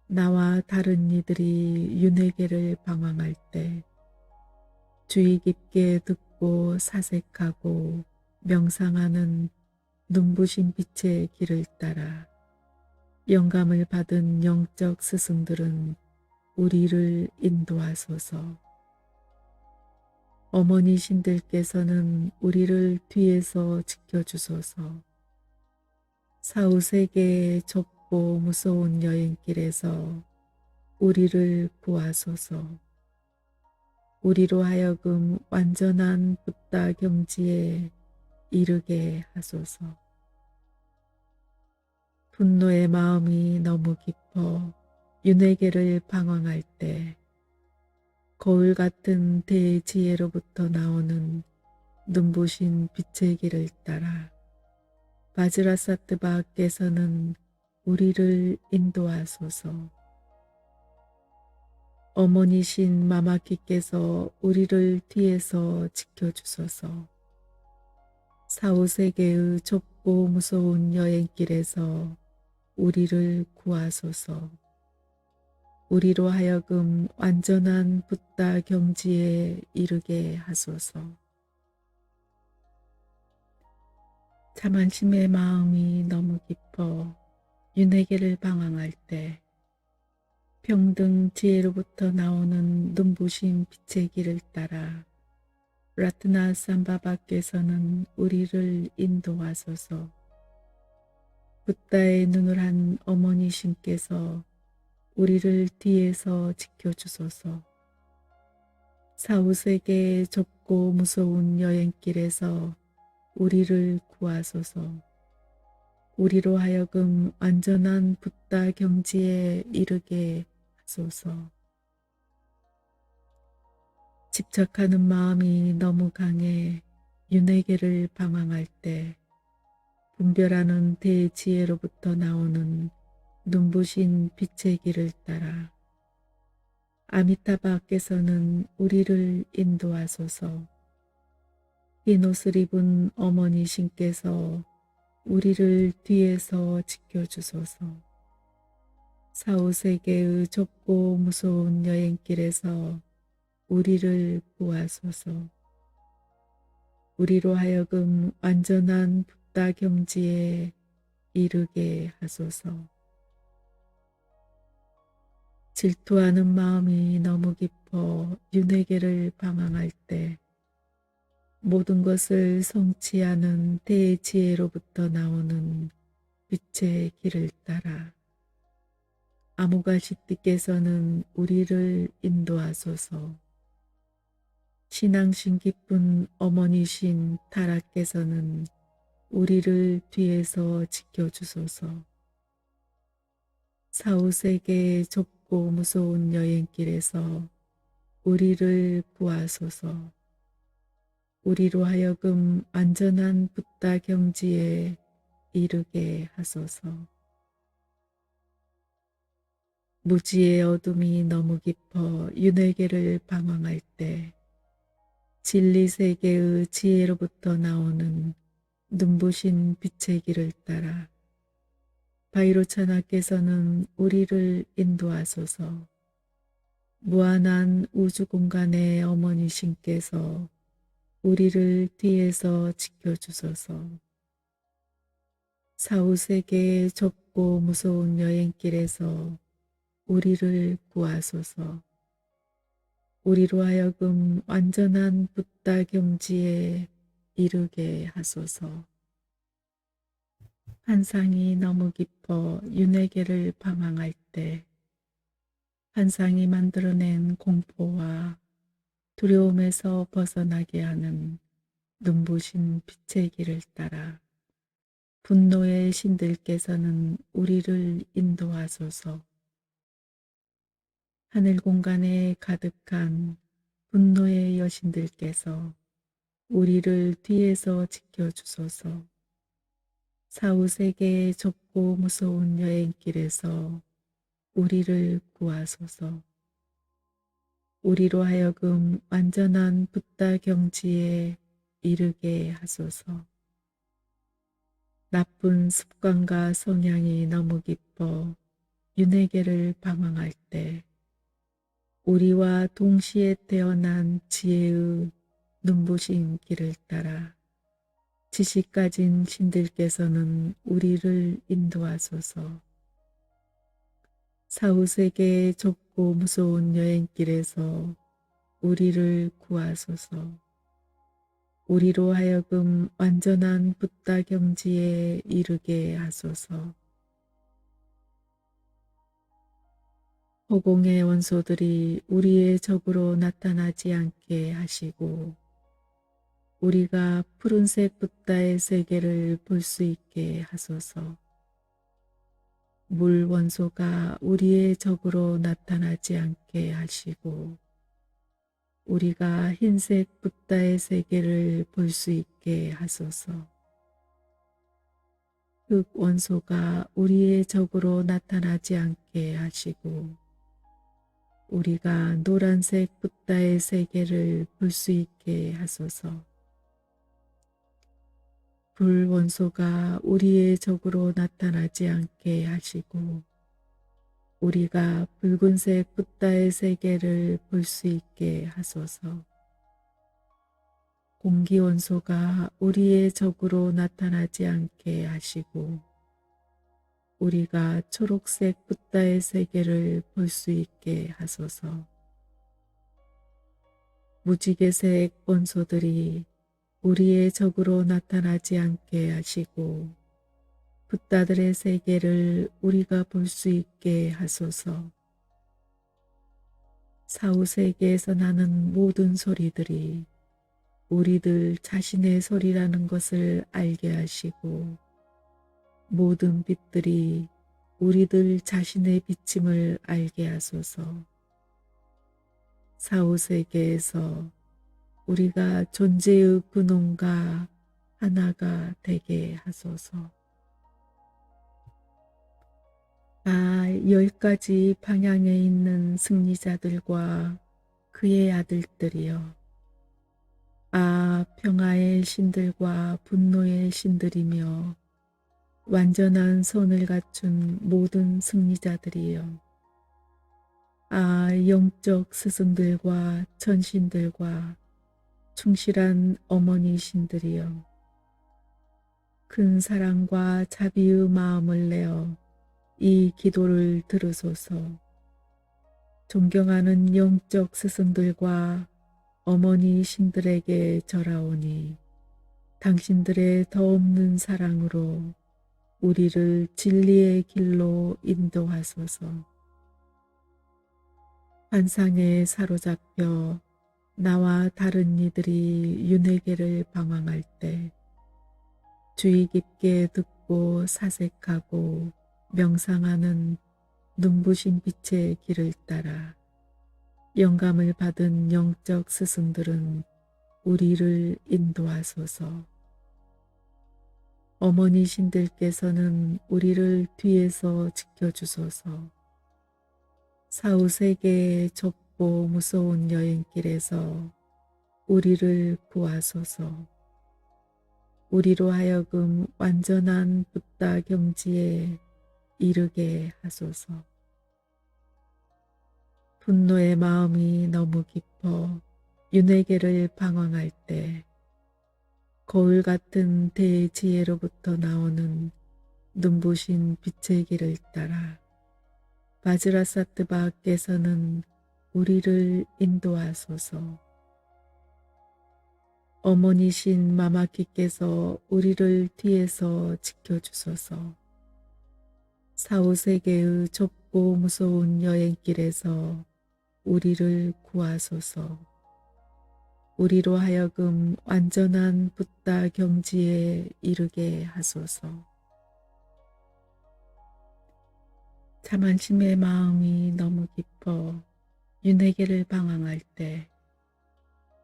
나와 다른 이들이 윤회계를 방황할 때 주의 깊게 듣고 사색하고 명상하는 눈부신 빛의 길을 따라 영감을 받은 영적 스승들은 우리를 인도하소서. 어머니 신들께서는 우리를 뒤에서 지켜주소서. 사후세계의 좁고 무서운 여행길에서 우리를 구하소서. 우리로 하여금 완전한 붓다 경지에 이르게 하소서. 분노의 마음이 너무 깊어 윤회계를 방황할 때 거울 같은 대지혜로부터 나오는 눈부신 빛의 길을 따라 바지라사트바께서는 우리를 인도하소서. 어머니신 마마키께서 우리를 뒤에서 지켜주소서. 사후세계의 좁고 무서운 여행길에서 우리를 구하소서. 우리로 하여금 완전한 붓다 경지에 이르게 하소서. 자만심의 마음이 너무 깊어 윤회계를 방황할 때 평등 지혜로부터 나오는 눈부신 빛의 길을 따라 라트나 삼바바께서는 우리를 인도하소서. 붓다의 눈을 한 어머니 신께서 우리를 뒤에서 지켜주소서. 사후세계의 좁고 무서운 여행길에서 우리를 구하소서. 우리로 하여금 완전한 붓다 경지에 이르게 하소서. 집착하는 마음이 너무 강해 윤회계를 방황할 때 분별하는 대지혜로부터 나오는 눈부신 빛의 길을 따라 아미타바께서는 우리를 인도하소서. 흰 옷을 입은 어머니 신께서 우리를 뒤에서 지켜주소서. 사후세계의 좁고 무서운 여행길에서 우리를 구하소서. 우리로 하여금 완전한 붓다 경지에 이르게 하소서. 질투하는 마음이 너무 깊어 윤회계를 방황할 때 모든 것을 성취하는 대지혜로부터 나오는 빛의 길을 따라 아모가시띠께서는 우리를 인도하소서. 신앙심 깊은 어머니신 타라께서는 우리를 뒤에서 지켜주소서. 사후세계의 좁고 무서운 여행길에서 우리를 구하소서. 우리로 하여금 안전한 붓다 경지에 이르게 하소서. 무지의 어둠이 너무 깊어 윤회계를 방황할 때 진리세계의 지혜로부터 나오는 눈부신 빛의 길을 따라 바이로차나께서는 우리를 인도하소서. 무한한 우주 공간의 어머니신께서 우리를 뒤에서 지켜주소서. 사후세계의 좁고 무서운 여행길에서 우리를 구하소서. 우리로 하여금 완전한 붓다 경지에 이르게 하소서. 환상이 너무 깊어 윤회계를 방황할 때 환상이 만들어낸 공포와 두려움에서 벗어나게 하는 눈부신 빛의 길을 따라 분노의 신들께서는 우리를 인도하소서. 하늘 공간에 가득한 분노의 여신들께서 우리를 뒤에서 지켜주소서. 사후세계의 좁고 무서운 여행길에서 우리를 구하소서. 우리로 하여금 완전한 붓다 경지에 이르게 하소서. 나쁜 습관과 성향이 너무 깊어 윤회계를 방황할 때 우리와 동시에 태어난 지혜의 눈부신 길을 따라 지식 가진 신들께서는 우리를 인도하소서. 사후세계의 좁고 무서운 여행길에서 우리를 구하소서. 우리로 하여금 완전한 붓다 경지에 이르게 하소서. 허공의 원소들이 우리의 적으로 나타나지 않게 하시고 우리가 푸른색 붓다의 세계를 볼 수 있게 하소서. 물 원소가 우리의 적으로 나타나지 않게 하시고 우리가 흰색 붓다의 세계를 볼 수 있게 하소서. 흙 원소가 우리의 적으로 나타나지 않게 하시고 우리가 노란색 붓다의 세계를 볼 수 있게 하소서. 불 원소가 우리의 적으로 나타나지 않게 하시고 우리가 붉은색 붓다의 세계를 볼 수 있게 하소서. 공기 원소가 우리의 적으로 나타나지 않게 하시고 우리가 초록색 붓다의 세계를 볼 수 있게 하소서. 무지개색 원소들이 우리의 적으로 나타나지 않게 하시고 붓다들의 세계를 우리가 볼 수 있게 하소서. 사후세계에서 나는 모든 소리들이 우리들 자신의 소리라는 것을 알게 하시고 모든 빛들이 우리들 자신의 비침을 알게 하소서. 사후세계에서 우리가 존재의 근원과 하나가 되게 하소서. 10가지 방향에 있는 승리자들과 그의 아들들이여. 평화의 신들과 분노의 신들이며 완전한 선을 갖춘 모든 승리자들이여. 아, 영적 스승들과 천신들과 충실한 어머니 신들이여. 큰 사랑과 자비의 마음을 내어 이 기도를 들으소서. 존경하는 영적 스승들과 어머니 신들에게 절하오니 당신들의 더없는 사랑으로 우리를 진리의 길로 인도하소서. 환상에 사로잡혀 나와 다른 이들이 윤회계를 방황할 때 주의 깊게 듣고 사색하고 명상하는 눈부신 빛의 길을 따라 영감을 받은 영적 스승들은 우리를 인도하소서. 어머니 신들께서는 우리를 뒤에서 지켜주소서. 사후세계의 좁고 무서운 여행길에서 우리를 구하소서. 우리로 하여금 완전한 붓다 경지에 이르게 하소서. 분노의 마음이 너무 깊어 윤회계를 방황할 때 거울 같은 대지혜로부터 나오는 눈부신 빛의 길을 따라 바즈라사트바께서는 우리를 인도하소서. 어머니신 마마키께서 우리를 뒤에서 지켜주소서. 사후세계의 좁고 무서운 여행길에서 우리를 구하소서. 우리로 하여금 완전한 붓다 경지에 이르게 하소서. 자만심의 마음이 너무 깊어 윤회계를 방황할 때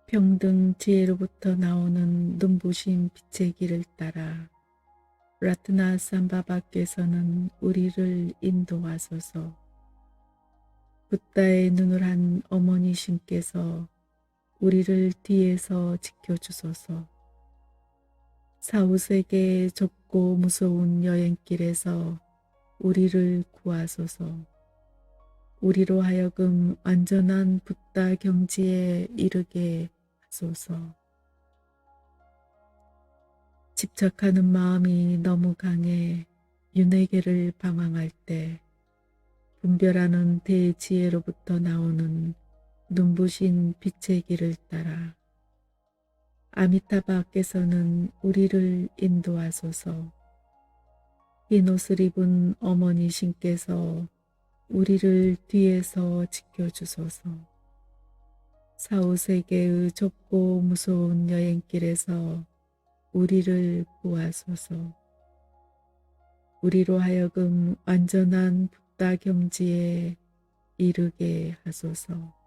평등 지혜로부터 나오는 눈부신 빛의 길을 따라 라트나 삼바바께서는 우리를 인도하소서. 붓다의 눈을 한 어머니 신께서 우리를 뒤에서 지켜주소서. 사후세계의 좁고 무서운 여행길에서 우리를 구하소서. 우리로 하여금 완전한 붓다 경지에 이르게 하소서. 집착하는 마음이 너무 강해 윤회계를 방황할 때 분별하는 대지혜로부터 나오는 눈부신 빛의 길을 따라 아미타바께서는 우리를 인도하소서. 흰 옷을 입은 어머니 신께서 우리를 뒤에서 지켜주소서. 사후세계의 좁고 무서운 여행길에서 우리를 구하소서. 우리로 하여금 완전한 붓다 경지에 이르게 하소서.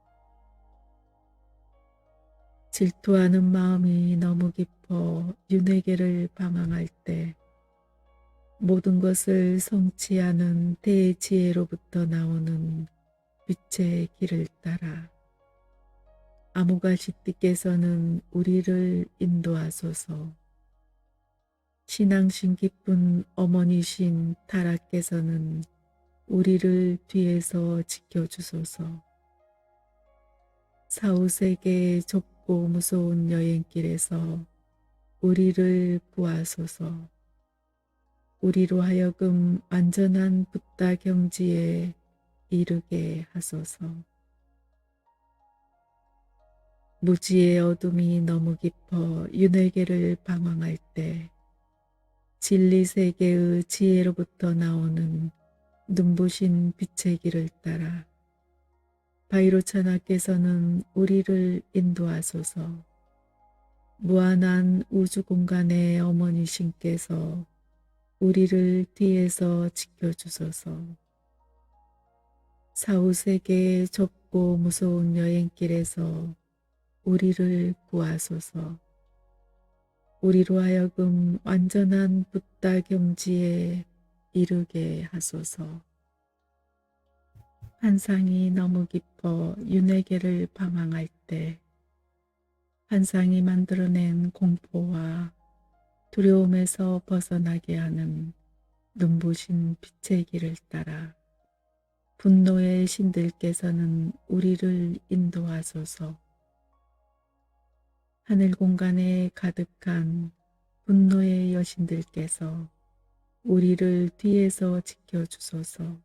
질투하는 마음이 너무 깊어 윤회계를 방황할 때 모든 것을 성취하는 대지혜로부터 나오는 빛의 길을 따라 아무가시띠께서는 우리를 인도하소서. 신앙심 깊은 어머니신 타라께서는 우리를 뒤에서 지켜주소서. 사후세계의 좁고 무서운 여행길에서 우리를 구하소서. 우리로 하여금 완전한 붓다 경지에 이르게 하소서. 무지의 어둠이 너무 깊어 윤회계를 방황할 때 진리세계의 지혜로부터 나오는 눈부신 빛의 길을 따라 바이로차나께서는 우리를 인도하소서. 무한한 우주 공간의 어머니신께서 우리를 뒤에서 지켜주소서. 사후세계의 좁고 무서운 여행길에서 우리를 구하소서. 우리로 하여금 완전한 붓다 경지에 이르게 하소서. 환상이 너무 깊어 윤회계를 방황할 때 환상이 만들어낸 공포와 두려움에서 벗어나게 하는 눈부신 빛의 길을 따라 분노의 신들께서는 우리를 인도하소서. 하늘 공간에 가득한 분노의 여신들께서 우리를 뒤에서 지켜주소서.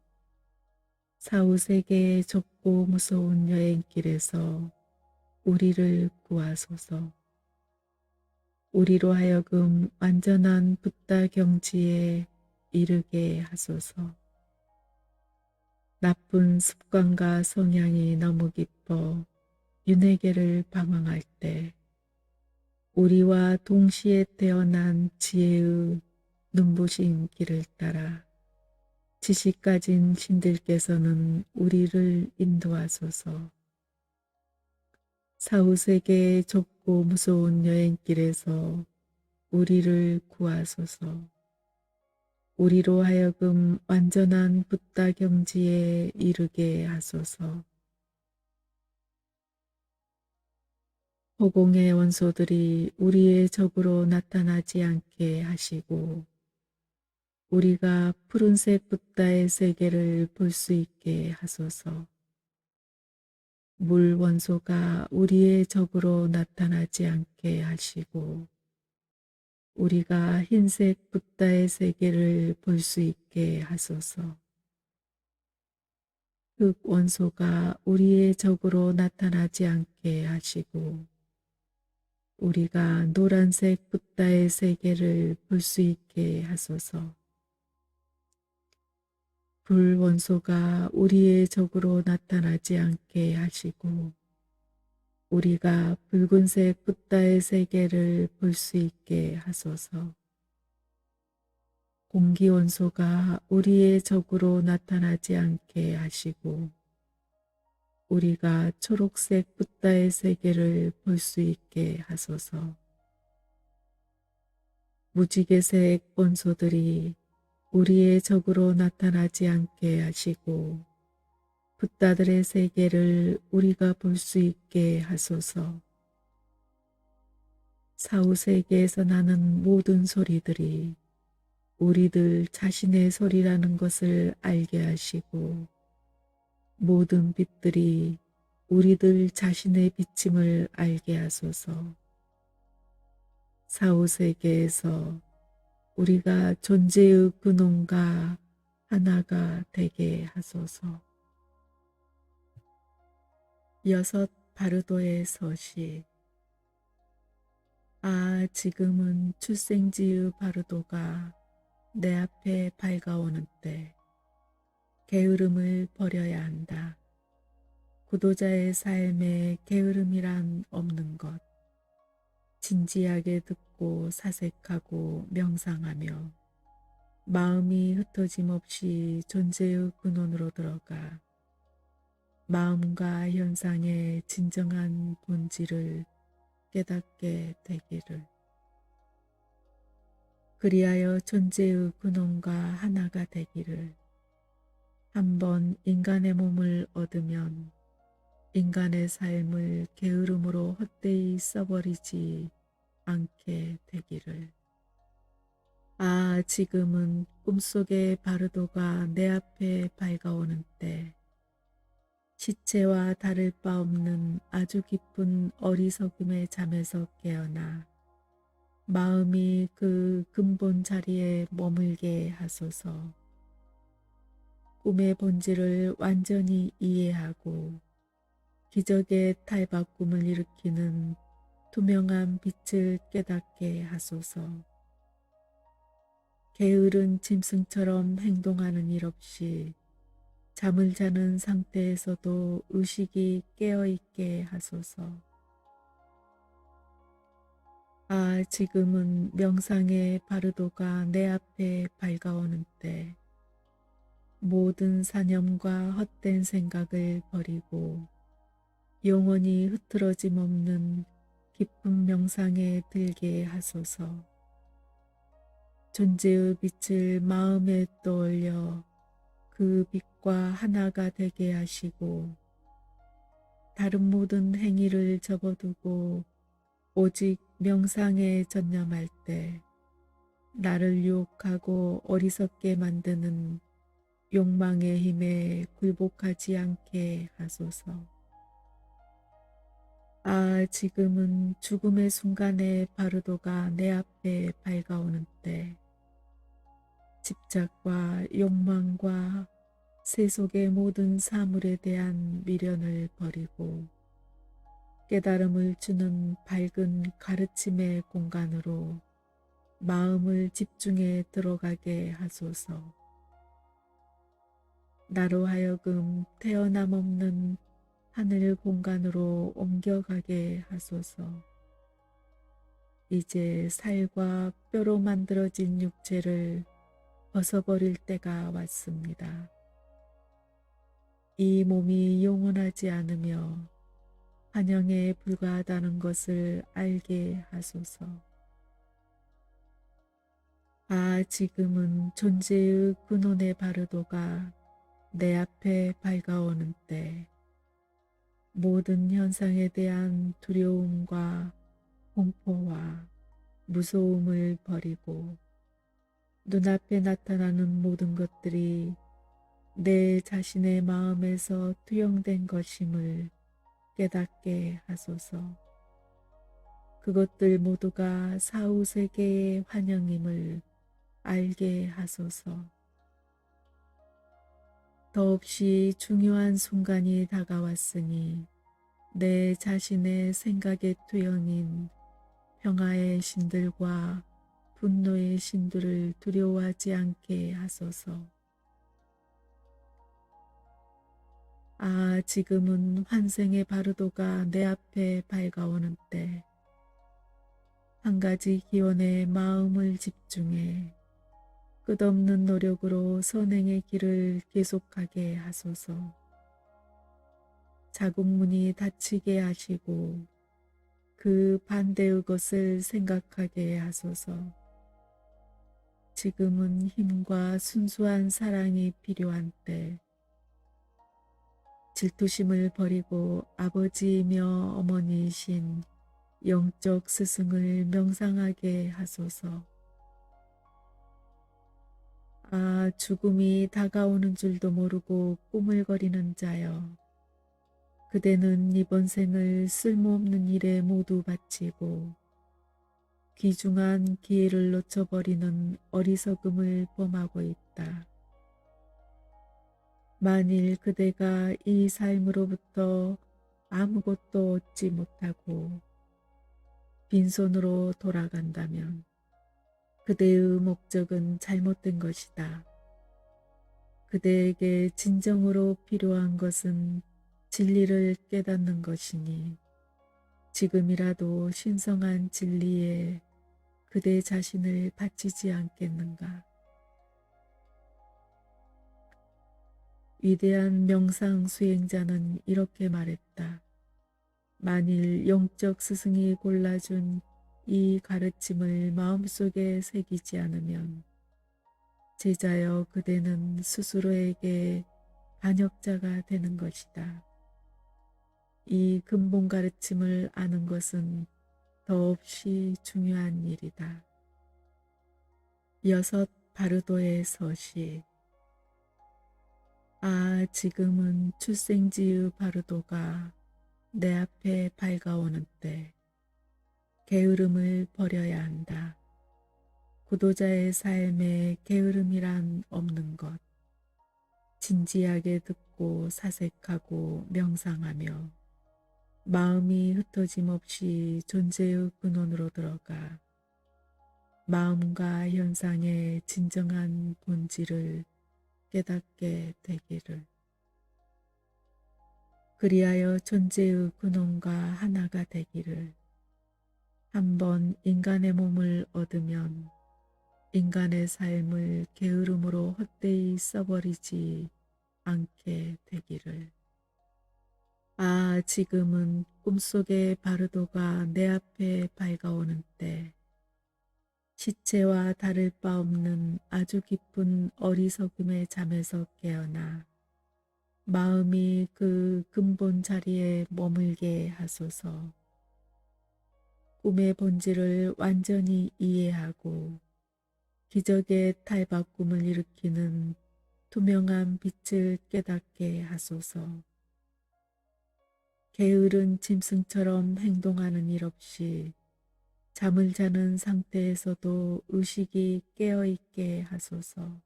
사후세계의 좁고 무서운 여행길에서 우리를 구하소서. 우리로 하여금 완전한 붓다 경지에 이르게 하소서. 나쁜 습관과 성향이 너무 깊어 윤회계를 방황할 때 우리와 동시에 태어난 지혜의 눈부신 길을 따라 지식 가진 신들께서는 우리를 인도하소서. 사후세계의 좁고 무서운 여행길에서 우리를 구하소서. 우리로 하여금 완전한 붓다 경지에 이르게 하소서. 허공의 원소들이 우리의 적으로 나타나지 않게 하시고 우리가 푸른색 붓다의 세계를 볼 수 있게 하소서. 물 원소가 우리의 적으로 나타나지 않게 하시고 우리가 흰색 붓다의 세계를 볼 수 있게 하소서. 흙 원소가 우리의 적으로 나타나지 않게 하시고 우리가 노란색 붓다의 세계를 볼 수 있게 하소서. 불 원소가 우리의 적으로 나타나지 않게 하시고 우리가 붉은색 붓다의 세계를 볼 수 있게 하소서. 공기 원소가 우리의 적으로 나타나지 않게 하시고 우리가 초록색 붓다의 세계를 볼 수 있게 하소서. 무지개색 원소들이 우리의 적으로 나타나지 않게 하시고 붓다들의 세계를 우리가 볼 수 있게 하소서. 사후세계에서 나는 모든 소리들이 우리들 자신의 소리라는 것을 알게 하시고 모든 빛들이 우리들 자신의 비침을 알게 하소서. 사후세계에서 우리가 존재의 근원과 하나가 되게 하소서. 여섯 바르도의 서시. 아, 지금은 출생지의 바르도가 내 앞에 밝아오는 때 게으름을 버려야 한다. 구도자의 삶에 게으름이란 없는 것. 진지하게 듣고 사색하고 명상하며 마음이 흩어짐 없이 존재의 근원으로 들어가 마음과 현상의 진정한 본질을 깨닫게 되기를. 그리하여 존재의 근원과 하나가 되기를. 한번 인간의 몸을 얻으면 인간의 삶을 게으름으로 헛되이 써버리지 않게 되기를. 아, 지금은 꿈속의 바르도가 내 앞에 밝아오는 때 시체와 다를 바 없는 아주 깊은 어리석음의 잠에서 깨어나 마음이 그 근본 자리에 머물게 하소서. 꿈의 본질을 완전히 이해하고 기적의 탈바꿈을 일으키는 투명한 빛을 깨닫게 하소서. 게으른 짐승처럼 행동하는 일 없이 잠을 자는 상태에서도 의식이 깨어있게 하소서. 아, 지금은 명상의 바르도가 내 앞에 밝아오는 때 모든 사념과 헛된 생각을 버리고 영원히 흐트러짐 없는 깊은 명상에 들게 하소서. 존재의 빛을 마음에 떠올려 그 빛과 하나가 되게 하시고 다른 모든 행위를 접어두고 오직 명상에 전념할 때 나를 유혹하고 어리석게 만드는 욕망의 힘에 굴복하지 않게 하소서. 지금은 죽음의 순간에 바르도가 내 앞에 밝아오는 때, 집착과 욕망과 세속의 모든 사물에 대한 미련을 버리고 깨달음을 주는 밝은 가르침의 공간으로 마음을 집중해 들어가게 하소서. 나로 하여금 태어남 없는 하늘 공간으로 옮겨가게 하소서. 이제 살과 뼈로 만들어진 육체를 벗어버릴 때가 왔습니다. 이 몸이 영원하지 않으며 환영에 불과하다는 것을 알게 하소서. 지금은 존재의 근원의 바르도가 내 앞에 밝아오는 때, 모든 현상에 대한 두려움과 공포와 무서움을 버리고 눈앞에 나타나는 모든 것들이 내 자신의 마음에서 투영된 것임을 깨닫게 하소서. 그것들 모두가 사후세계의 환영임을 알게 하소서. 더없이 중요한 순간이 다가왔으니 내 자신의 생각의 투영인 평화의 신들과 분노의 신들을 두려워하지 않게 하소서. 지금은 환생의 바르도가 내 앞에 밝아오는 때, 한 가지 기원에 마음을 집중해 끝없는 노력으로 선행의 길을 계속하게 하소서. 자국문이 닫히게 하시고 그 반대의 것을 생각하게 하소서. 지금은 힘과 순수한 사랑이 필요한 때, 질투심을 버리고 아버지이며 어머니이신 영적 스승을 명상하게 하소서. 죽음이 다가오는 줄도 모르고 꾸물거리는 자여, 그대는 이번 생을 쓸모없는 일에 모두 바치고 귀중한 기회를 놓쳐버리는 어리석음을 범하고 있다. 만일 그대가 이 삶으로부터 아무것도 얻지 못하고 빈손으로 돌아간다면 그대의 목적은 잘못된 것이다. 그대에게 진정으로 필요한 것은 진리를 깨닫는 것이니 지금이라도 신성한 진리에 그대 자신을 바치지 않겠는가. 위대한 명상 수행자는 이렇게 말했다. 만일 영적 스승이 골라준 이 가르침을 마음속에 새기지 않으면 제자여 그대는 스스로에게 반역자가 되는 것이다. 이 근본 가르침을 아는 것은 더없이 중요한 일이다. 여섯 바르도의 서시. 지금은 출생지의 바르도가 내 앞에 밝아오는 때, 게으름을 버려야 한다. 구도자의 삶에 게으름이란 없는 것. 진지하게 듣고 사색하고 명상하며 마음이 흩어짐 없이 존재의 근원으로 들어가 마음과 현상의 진정한 본질을 깨닫게 되기를. 그리하여 존재의 근원과 하나가 되기를. 한번 인간의 몸을 얻으면 인간의 삶을 게으름으로 헛되이 써버리지 않게 되기를. 지금은 꿈속의 바르도가 내 앞에 밝아오는 때, 시체와 다를 바 없는 아주 깊은 어리석음의 잠에서 깨어나 마음이 그 근본 자리에 머물게 하소서. 꿈의 본질을 완전히 이해하고 기적의 탈바꿈을 일으키는 투명한 빛을 깨닫게 하소서. 게으른 짐승처럼 행동하는 일 없이 잠을 자는 상태에서도 의식이 깨어있게 하소서.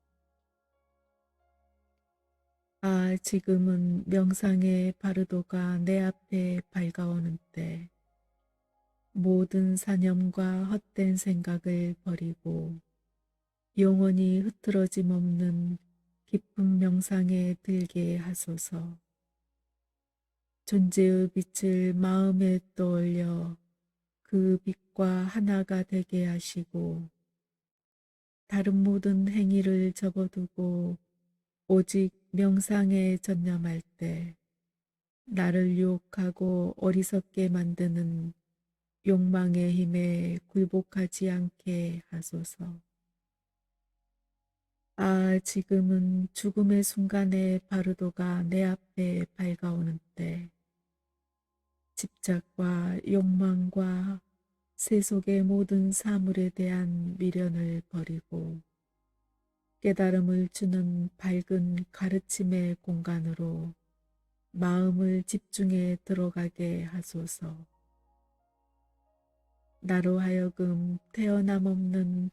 지금은 명상의 바르도가 내 앞에 밝아오는 때 모든 사념과 헛된 생각을 버리고 영원히 흐트러짐 없는 깊은 명상에 들게 하소서. 존재의 빛을 마음에 떠올려 그 빛과 하나가 되게 하시고 다른 모든 행위를 접어두고 오직 명상에 전념할 때 나를 유혹하고 어리석게 만드는 욕망의 힘에 굴복하지 않게 하소서. 지금은 죽음의 순간에 바르도가 내 앞에 밝아오는 때 집착과 욕망과 세속의 모든 사물에 대한 미련을 버리고 깨달음을 주는 밝은 가르침의 공간으로 마음을 집중해 들어가게 하소서. 나로 하여금 태어남 없는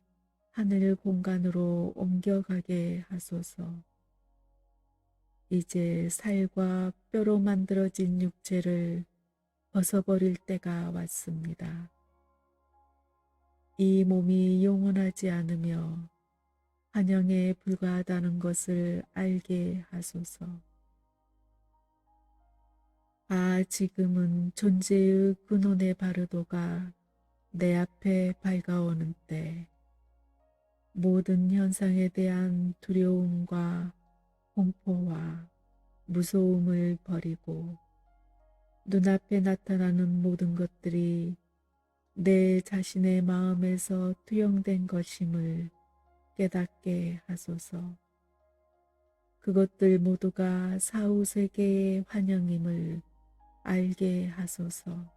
하늘 공간으로 옮겨가게 하소서. 이제 살과 뼈로 만들어진 육체를 벗어버릴 때가 왔습니다. 이 몸이 영원하지 않으며 환영에 불과하다는 것을 알게 하소서. 지금은 존재의 근원의 바르도가 내 앞에 밝아오는 때 모든 현상에 대한 두려움과 공포와 무서움을 버리고 눈앞에 나타나는 모든 것들이 내 자신의 마음에서 투영된 것임을 깨닫게 하소서. 그것들 모두가 사후세계의 환영임을 알게 하소서.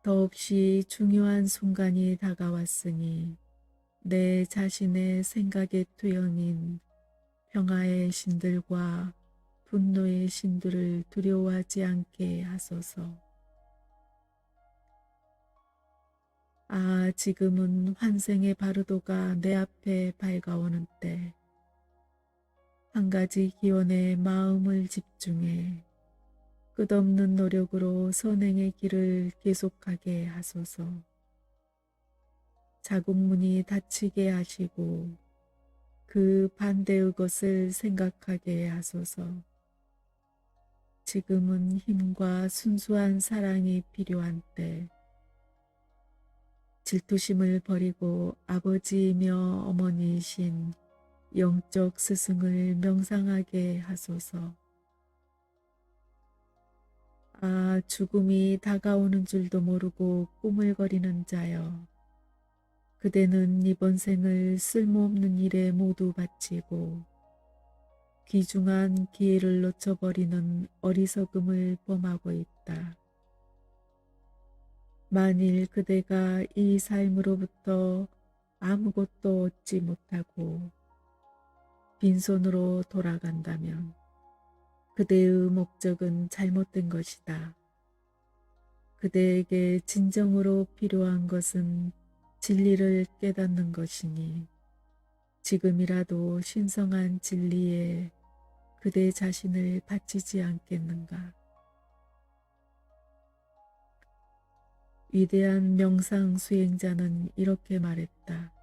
더없이 중요한 순간이 다가왔으니 내 자신의 생각의 투영인 평화의 신들과 분노의 신들을 두려워하지 않게 하소서. 지금은 환생의 바르도가 내 앞에 밝아오는 때 한 가지 기원에 마음을 집중해 끝없는 노력으로 선행의 길을 계속하게 하소서. 자국문이 닫히게 하시고 그 반대의 것을 생각하게 하소서. 지금은 힘과 순수한 사랑이 필요한 때 질투심을 버리고 아버지이며 어머니이신 영적 스승을 명상하게 하소서. 죽음이 다가오는 줄도 모르고 꾸물거리는 자여. 그대는 이번 생을 쓸모없는 일에 모두 바치고 귀중한 기회를 놓쳐버리는 어리석음을 범하고 있다. 만일 그대가 이 삶으로부터 아무것도 얻지 못하고 빈손으로 돌아간다면 그대의 목적은 잘못된 것이다. 그대에게 진정으로 필요한 것은 진리를 깨닫는 것이니 지금이라도 신성한 진리에 그대 자신을 바치지 않겠는가. 위대한 명상 수행자는 이렇게 말했다.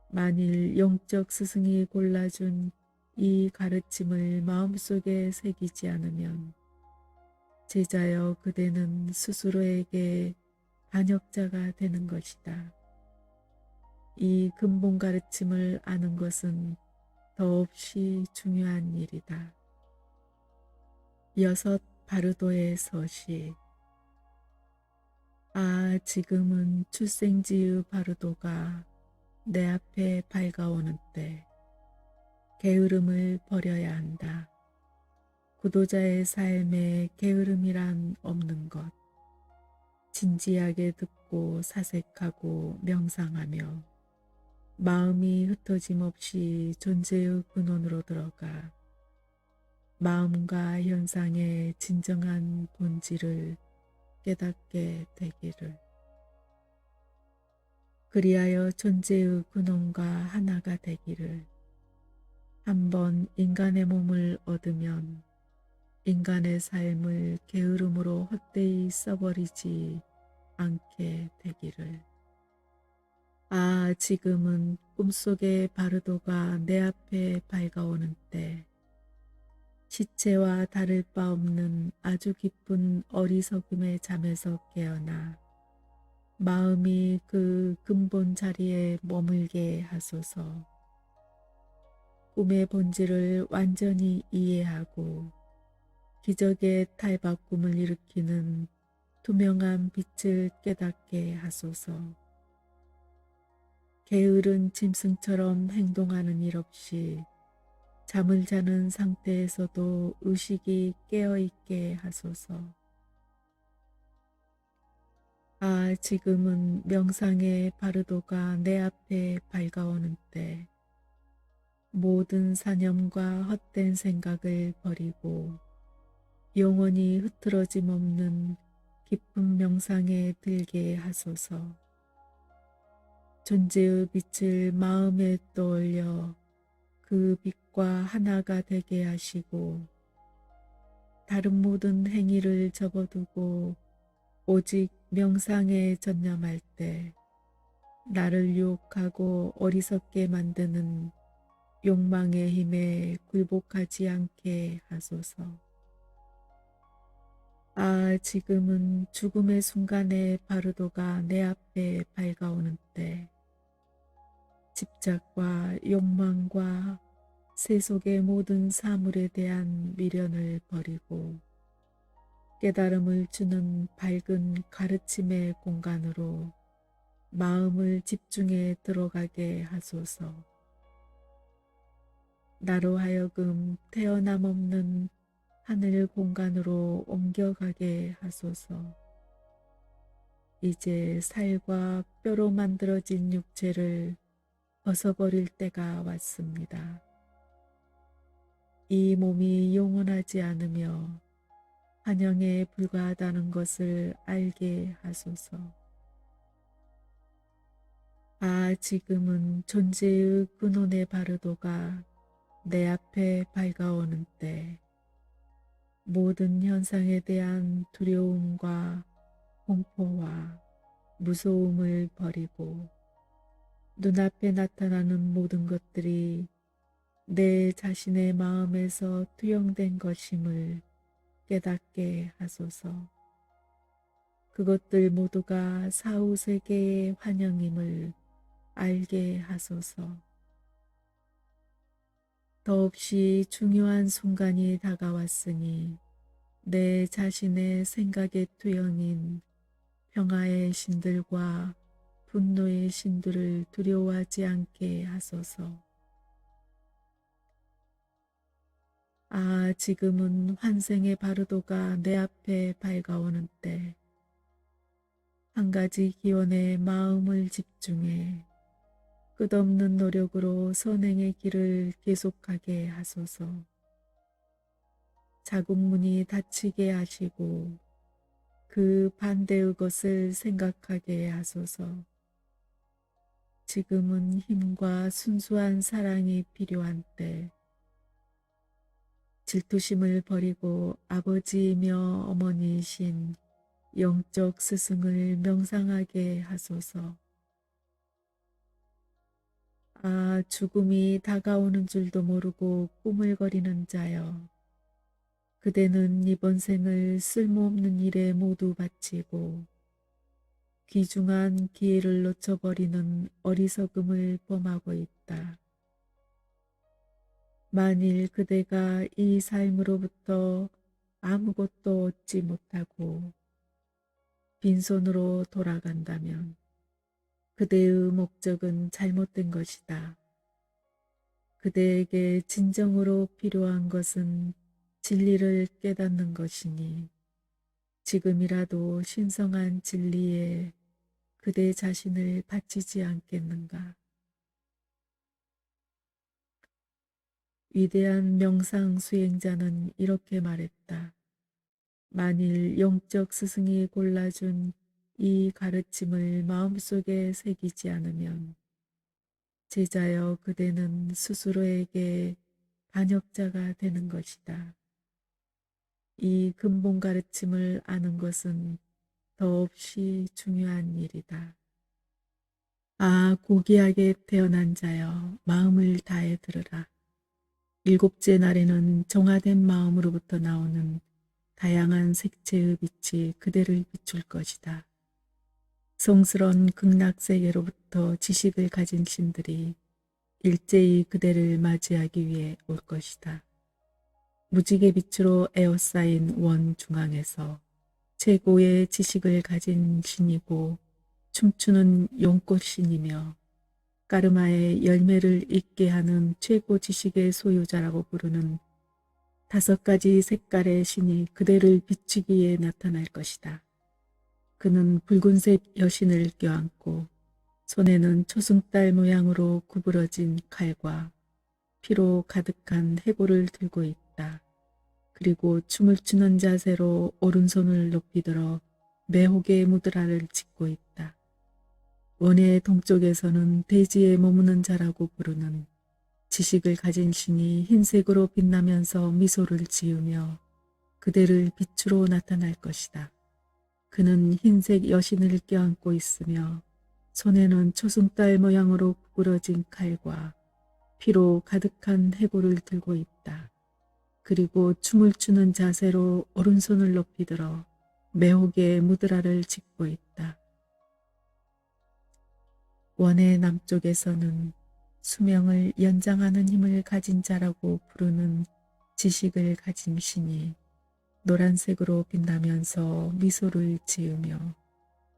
만일 영적 스승이 골라준 이 가르침을 마음속에 새기지 않으면 제자여 그대는 스스로에게 반역자가 되는 것이다. 이 근본 가르침을 아는 것은 더없이 중요한 일이다. 여섯 바르도의 서시. 지금은 출생지의 바르도가 내 앞에 밝아오는 때 게으름을 버려야 한다. 구도자의 삶에 게으름이란 없는 것. 진지하게 듣고 사색하고 명상하며 마음이 흩어짐 없이 존재의 근원으로 들어가 마음과 현상의 진정한 본질을 깨닫게 되기를. 그리하여 존재의 근원과 하나가 되기를. 한번 인간의 몸을 얻으면 인간의 삶을 게으름으로 헛되이 써버리지 않게 되기를. 아, 지금은 꿈속의 바르도가 내 앞에 밝아오는 때, 시체와 다를 바 없는 아주 깊은 어리석음의 잠에서 깨어나 마음이 그 근본 자리에 머물게 하소서. 꿈의 본질을 완전히 이해하고 기적의 탈바꿈을 일으키는 투명한 빛을 깨닫게 하소서. 게으른 짐승처럼 행동하는 일 없이 잠을 자는 상태에서도 의식이 깨어있게 하소서. 아, 지금은 명상의 바르도가 내 앞에 밝아오는 때 모든 사념과 헛된 생각을 버리고 영원히 흐트러짐 없는 깊은 명상에 들게 하소서. 존재의 빛을 마음에 떠올려 그 빛과 하나가 되게 하시고 다른 모든 행위를 접어두고 오직 명상에 전념할 때 나를 유혹하고 어리석게 만드는 욕망의 힘에 굴복하지 않게 하소서. 아, 지금은 죽음의 순간에 바르도가 내 앞에 밝아오는 때 집착과 욕망과 세속의 모든 사물에 대한 미련을 버리고 깨달음을 주는 밝은 가르침의 공간으로 마음을 집중해 들어가게 하소서. 나로 하여금 태어남 없는 하늘 공간으로 옮겨가게 하소서. 이제 살과 뼈로 만들어진 육체를 벗어버릴 때가 왔습니다. 이 몸이 영원하지 않으며 환영에 불과하다는 것을 알게 하소서. 아, 지금은 존재의 근원의 바르도가 내 앞에 밝아오는 때 모든 현상에 대한 두려움과 공포와 무서움을 버리고 눈앞에 나타나는 모든 것들이 내 자신의 마음에서 투영된 것임을 깨닫게 하소서. 그것들 모두가 사후세계의 환영임을 알게 하소서. 더없이 중요한 순간이 다가왔으니 내 자신의 생각의 투영인 평화의 신들과 분노의 신들을 두려워하지 않게 하소서. 아, 지금은 환생의 바르도가 내 앞에 밝아오는 때 한 가지 기원에 마음을 집중해 끝없는 노력으로 선행의 길을 계속하게 하소서. 자국문이 닫히게 하시고 그 반대의 것을 생각하게 하소서. 지금은 힘과 순수한 사랑이 필요한 때 질투심을 버리고 아버지이며 어머니이신 영적 스승을 명상하게 하소서. 아, 죽음이 다가오는 줄도 모르고 꾸물거리는 자여. 그대는 이번 생을 쓸모없는 일에 모두 바치고 귀중한 기회를 놓쳐버리는 어리석음을 범하고 있다. 만일 그대가 이 삶으로부터 아무것도 얻지 못하고 빈손으로 돌아간다면 그대의 목적은 잘못된 것이다. 그대에게 진정으로 필요한 것은 진리를 깨닫는 것이니 지금이라도 신성한 진리에 그대 자신을 바치지 않겠는가. 위대한 명상 수행자는 이렇게 말했다. 만일 영적 스승이 골라준 이 가르침을 마음속에 새기지 않으면 제자여 그대는 스스로에게 반역자가 되는 것이다. 이 근본 가르침을 아는 것은 더없이 중요한 일이다. 아, 고귀하게 태어난 자여, 마음을 다해 들으라. 일곱째 날에는 정화된 마음으로부터 나오는 다양한 색채의 빛이 그대를 비출 것이다. 성스러운 극락세계로부터 지식을 가진 신들이 일제히 그대를 맞이하기 위해 올 것이다. 무지개 빛으로 에워싸인 원 중앙에서 최고의 지식을 가진 신이고 춤추는 용꽃신이며 까르마의 열매를 잇게 하는 최고 지식의 소유자라고 부르는 5가지 색깔의 신이 그대를 비추기에 나타날 것이다. 그는 붉은색 여신을 껴안고 손에는 초승달 모양으로 구부러진 칼과 피로 가득한 해골을 들고 있다. 그리고 춤을 추는 자세로 오른손을 높이 들어 매혹의 무드라를 짓고 있다. 원의 동쪽에서는 대지에 머무는 자라고 부르는 지식을 가진 신이 흰색으로 빛나면서 미소를 지으며 그대를 빛으로 나타날 것이다. 그는 흰색 여신을 껴안고 있으며 손에는 초승달 모양으로 구부러진 칼과 피로 가득한 해골을 들고 있다. 그리고 춤을 추는 자세로 오른손을 높이 들어 매혹의 무드라를 짓고 있다. 원의 남쪽에서는 수명을 연장하는 힘을 가진 자라고 부르는 지식을 가진 신이 노란색으로 빛나면서 미소를 지으며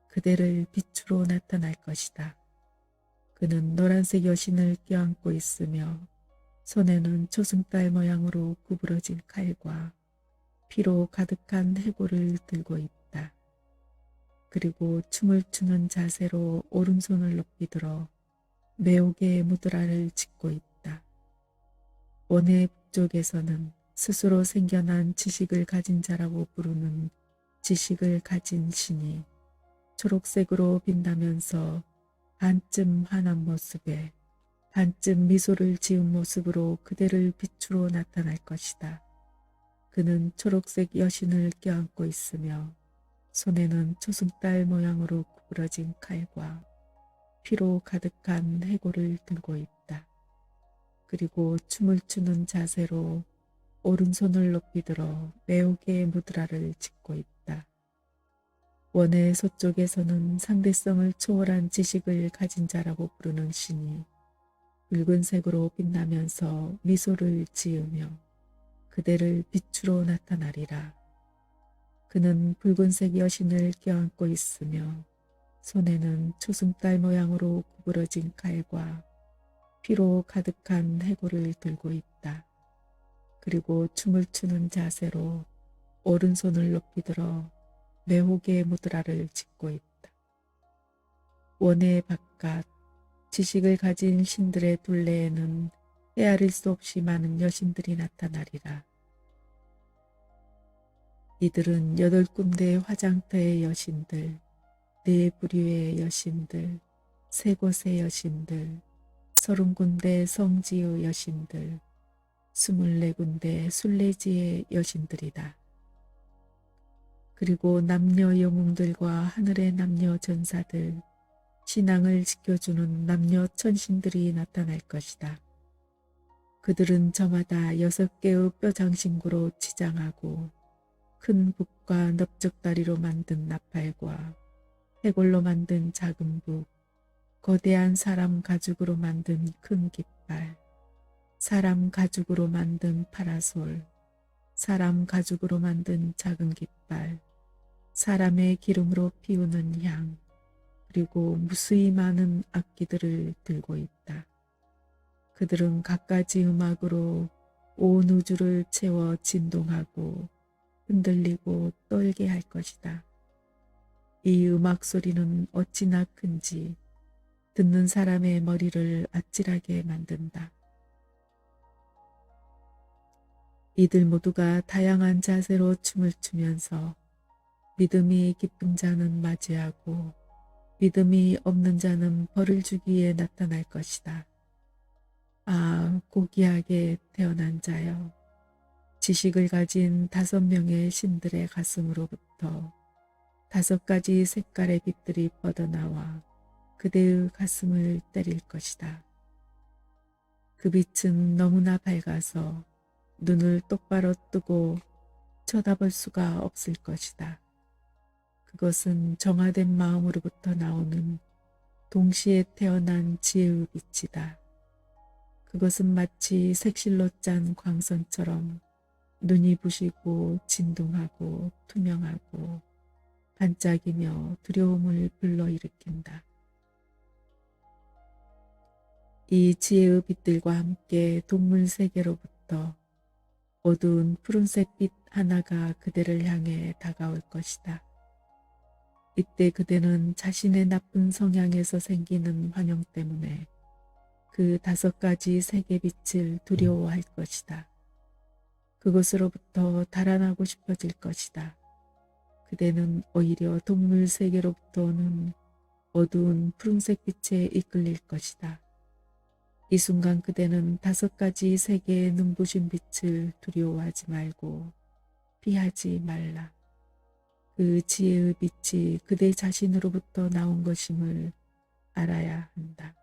그대를 빛으로 나타날 것이다. 그는 노란색 여신을 껴안고 있으며 손에는 초승달 모양으로 구부러진 칼과 피로 가득한 해골을 들고 있다. 그리고 춤을 추는 자세로 오른손을 높이 들어 매혹의 무드라를 짓고 있다. 원의 북쪽에서는 스스로 생겨난 지식을 가진 자라고 부르는 지식을 가진 신이 초록색으로 빛나면서 반쯤 환한 모습에 반쯤 미소를 지은 모습으로 그대를 빛으로 나타날 것이다. 그는 초록색 여신을 껴안고 있으며 손에는 초승달 모양으로 구부러진 칼과 피로 가득한 해골을 들고 있다. 그리고 춤을 추는 자세로 오른손을 높이 들어 매혹의 무드라를 짓고 있다. 원의 서쪽에서는 상대성을 초월한 지식을 가진 자라고 부르는 신이 붉은색으로 빛나면서 미소를 지으며 그대를 빛으로 나타나리라. 그는 붉은색 여신을 껴안고 있으며 손에는 초승달 모양으로 구부러진 칼과 피로 가득한 해골을 들고 있다. 그리고 춤을 추는 자세로 오른손을 높이 들어 매혹의 무드라를 짓고 있다. 원의 바깥 지식을 가진 신들의 둘레에는 헤아릴 수 없이 많은 여신들이 나타나리라. 이들은 8군데의 화장터의 여신들, 4부류의 여신들, 3곳의 여신들, 30군데 성지의 여신들, 24군데 순례지의 여신들이다. 그리고 남녀 영웅들과 하늘의 남녀 전사들, 신앙을 지켜주는 남녀 천신들이 나타날 것이다. 그들은 저마다 6개의 뼈장신구로 치장하고 큰 북과 넓적다리로 만든 나팔과 해골로 만든 작은 북, 거대한 사람 가죽으로 만든 큰 깃발, 사람 가죽으로 만든 파라솔, 사람 가죽으로 만든 작은 깃발, 사람의 기름으로 피우는 향, 그리고 무수히 많은 악기들을 들고 있다. 그들은 갖가지 음악으로 온 우주를 채워 진동하고 흔들리고 떨게 할 것이다. 이 음악 소리는 어찌나 큰지 듣는 사람의 머리를 아찔하게 만든다. 이들 모두가 다양한 자세로 춤을 추면서 믿음이 깊은 자는 맞이하고 믿음이 없는 자는 벌을 주기에 나타날 것이다. 아, 고귀하게 태어난 자여, 지식을 가진 5명의 신들의 가슴으로부터 5가지 색깔의 빛들이 뻗어나와 그대의 가슴을 때릴 것이다. 그 빛은 너무나 밝아서 눈을 똑바로 뜨고 쳐다볼 수가 없을 것이다. 그것은 정화된 마음으로부터 나오는 동시에 태어난 지혜의 빛이다. 그것은 마치 색실로 짠 광선처럼 눈이 부시고 진동하고 투명하고 반짝이며 두려움을 불러일으킨다. 이 지혜의 빛들과 함께 동물 세계로부터 어두운 푸른색 빛 하나가 그대를 향해 다가올 것이다. 이때 그대는 자신의 나쁜 성향에서 생기는 환영 때문에 그 5가지 색의 빛을 두려워할 것이다. 그것으로부터 달아나고 싶어질 것이다. 그대는 오히려 동물 세계로부터 오는 어두운 푸른색 빛에 이끌릴 것이다. 이 순간 그대는 5가지 색의 눈부신 빛을 두려워하지 말고 피하지 말라. 그 지혜의 빛이 그대 자신으로부터 나온 것임을 알아야 한다.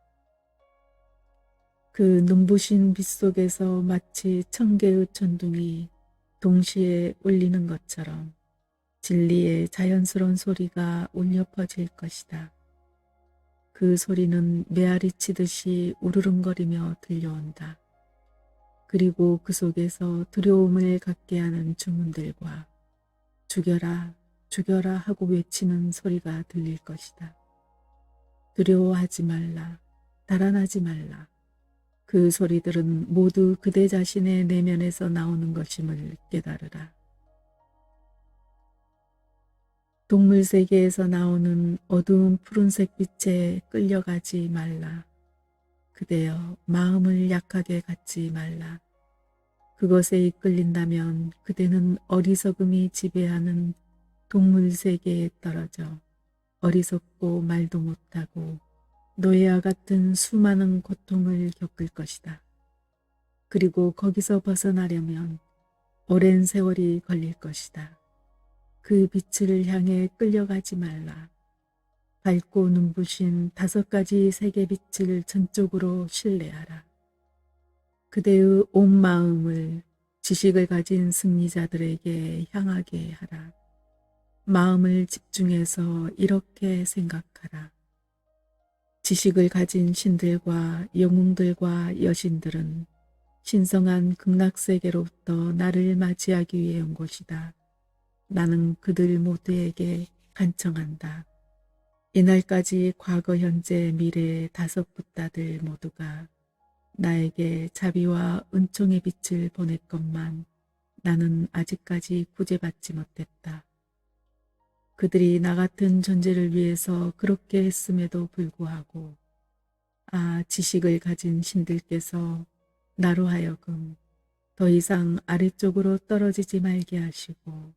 그 눈부신 빛 속에서 마치 1000개의 천둥이 동시에 울리는 것처럼 진리의 자연스러운 소리가 울려 퍼질 것이다. 그 소리는 메아리 치듯이 우르릉거리며 들려온다. 그리고 그 속에서 두려움을 갖게 하는 주문들과 죽여라, 죽여라 하고 외치는 소리가 들릴 것이다. 두려워하지 말라, 달아나지 말라. 그 소리들은 모두 그대 자신의 내면에서 나오는 것임을 깨달으라. 동물 세계에서 나오는 어두운 푸른색 빛에 끌려가지 말라. 그대여, 마음을 약하게 갖지 말라. 그것에 이끌린다면 그대는 어리석음이 지배하는 동물 세계에 떨어져 어리석고 말도 못하고 노예와 같은 수많은 고통을 겪을 것이다. 그리고 거기서 벗어나려면 오랜 세월이 걸릴 것이다. 그 빛을 향해 끌려가지 말라. 밝고 눈부신 5가지 색의 빛을 전적으로 신뢰하라. 그대의 온 마음을 지식을 가진 승리자들에게 향하게 하라. 마음을 집중해서 이렇게 생각하라. 지식을 가진 신들과 영웅들과 여신들은 신성한 극락세계로부터 나를 맞이하기 위해 온 곳이다. 나는 그들 모두에게 간청한다. 이날까지 과거, 현재, 미래의 5붓다들 모두가 나에게 자비와 은총의 빛을 보냈건만 나는 아직까지 구제받지 못했다. 그들이 나 같은 존재를 위해서 그렇게 했음에도 불구하고 지식을 가진 신들께서 나로 하여금 더 이상 아래쪽으로 떨어지지 말게 하시고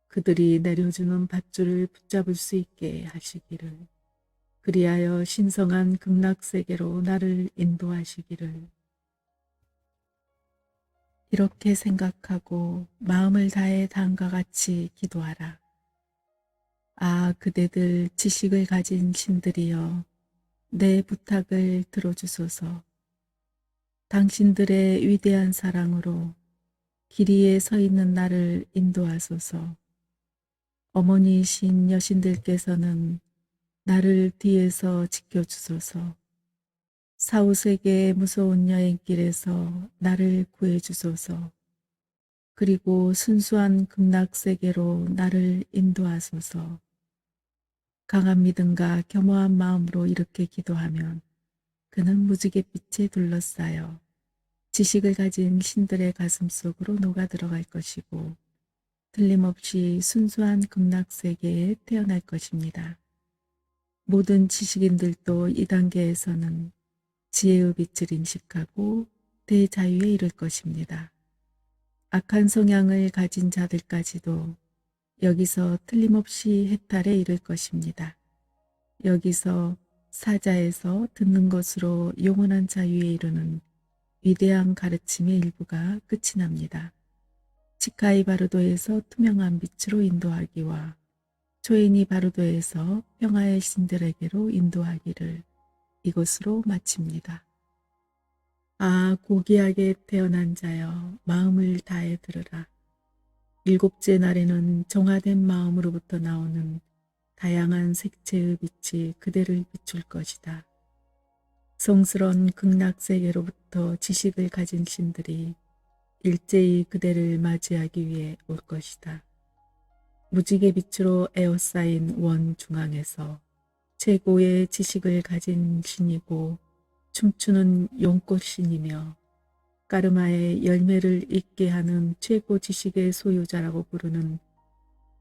그들이 내려주는 밧줄을 붙잡을 수 있게 하시기를, 그리하여 신성한 극락세계로 나를 인도하시기를. 이렇게 생각하고 마음을 다해 다음과 같이 기도하라. 그대들 지식을 가진 신들이여, 내 부탁을 들어주소서. 당신들의 위대한 사랑으로 길 위에 서 있는 나를 인도하소서. 어머니이신 여신들께서는 나를 뒤에서 지켜주소서. 사후세계의 무서운 여행길에서 나를 구해주소서. 그리고 순수한 극락세계로 나를 인도하소서. 강한 믿음과 겸허한 마음으로 이렇게 기도하면 그는 무지갯빛에 둘러싸여 지식을 가진 신들의 가슴 속으로 녹아 들어갈 것이고 틀림없이 순수한 극락세계에 태어날 것입니다. 모든 지식인들도 이 단계에서는 지혜의 빛을 인식하고 대자유에 이를 것입니다. 악한 성향을 가진 자들까지도 여기서 틀림없이 해탈에 이를 것입니다. 여기서 사자에서 듣는 것으로 영원한 자유에 이르는 위대한 가르침의 일부가 끝이 납니다. 치카이 바르도에서 투명한 빛으로 인도하기와 초인이 바르도에서 평화의 신들에게로 인도하기를 이것으로 마칩니다. 아, 고귀하게 태어난 자여, 마음을 다해 들으라. 일곱째 날에는 정화된 마음으로부터 나오는 다양한 색채의 빛이 그대를 비출 것이다. 성스러운 극락세계로부터 지식을 가진 신들이 일제히 그대를 맞이하기 위해 올 것이다. 무지개 빛으로 에워싸인 원 중앙에서 최고의 지식을 가진 신이고 춤추는 용꽃신이며 까르마의 열매를 잇게 하는 최고 지식의 소유자라고 부르는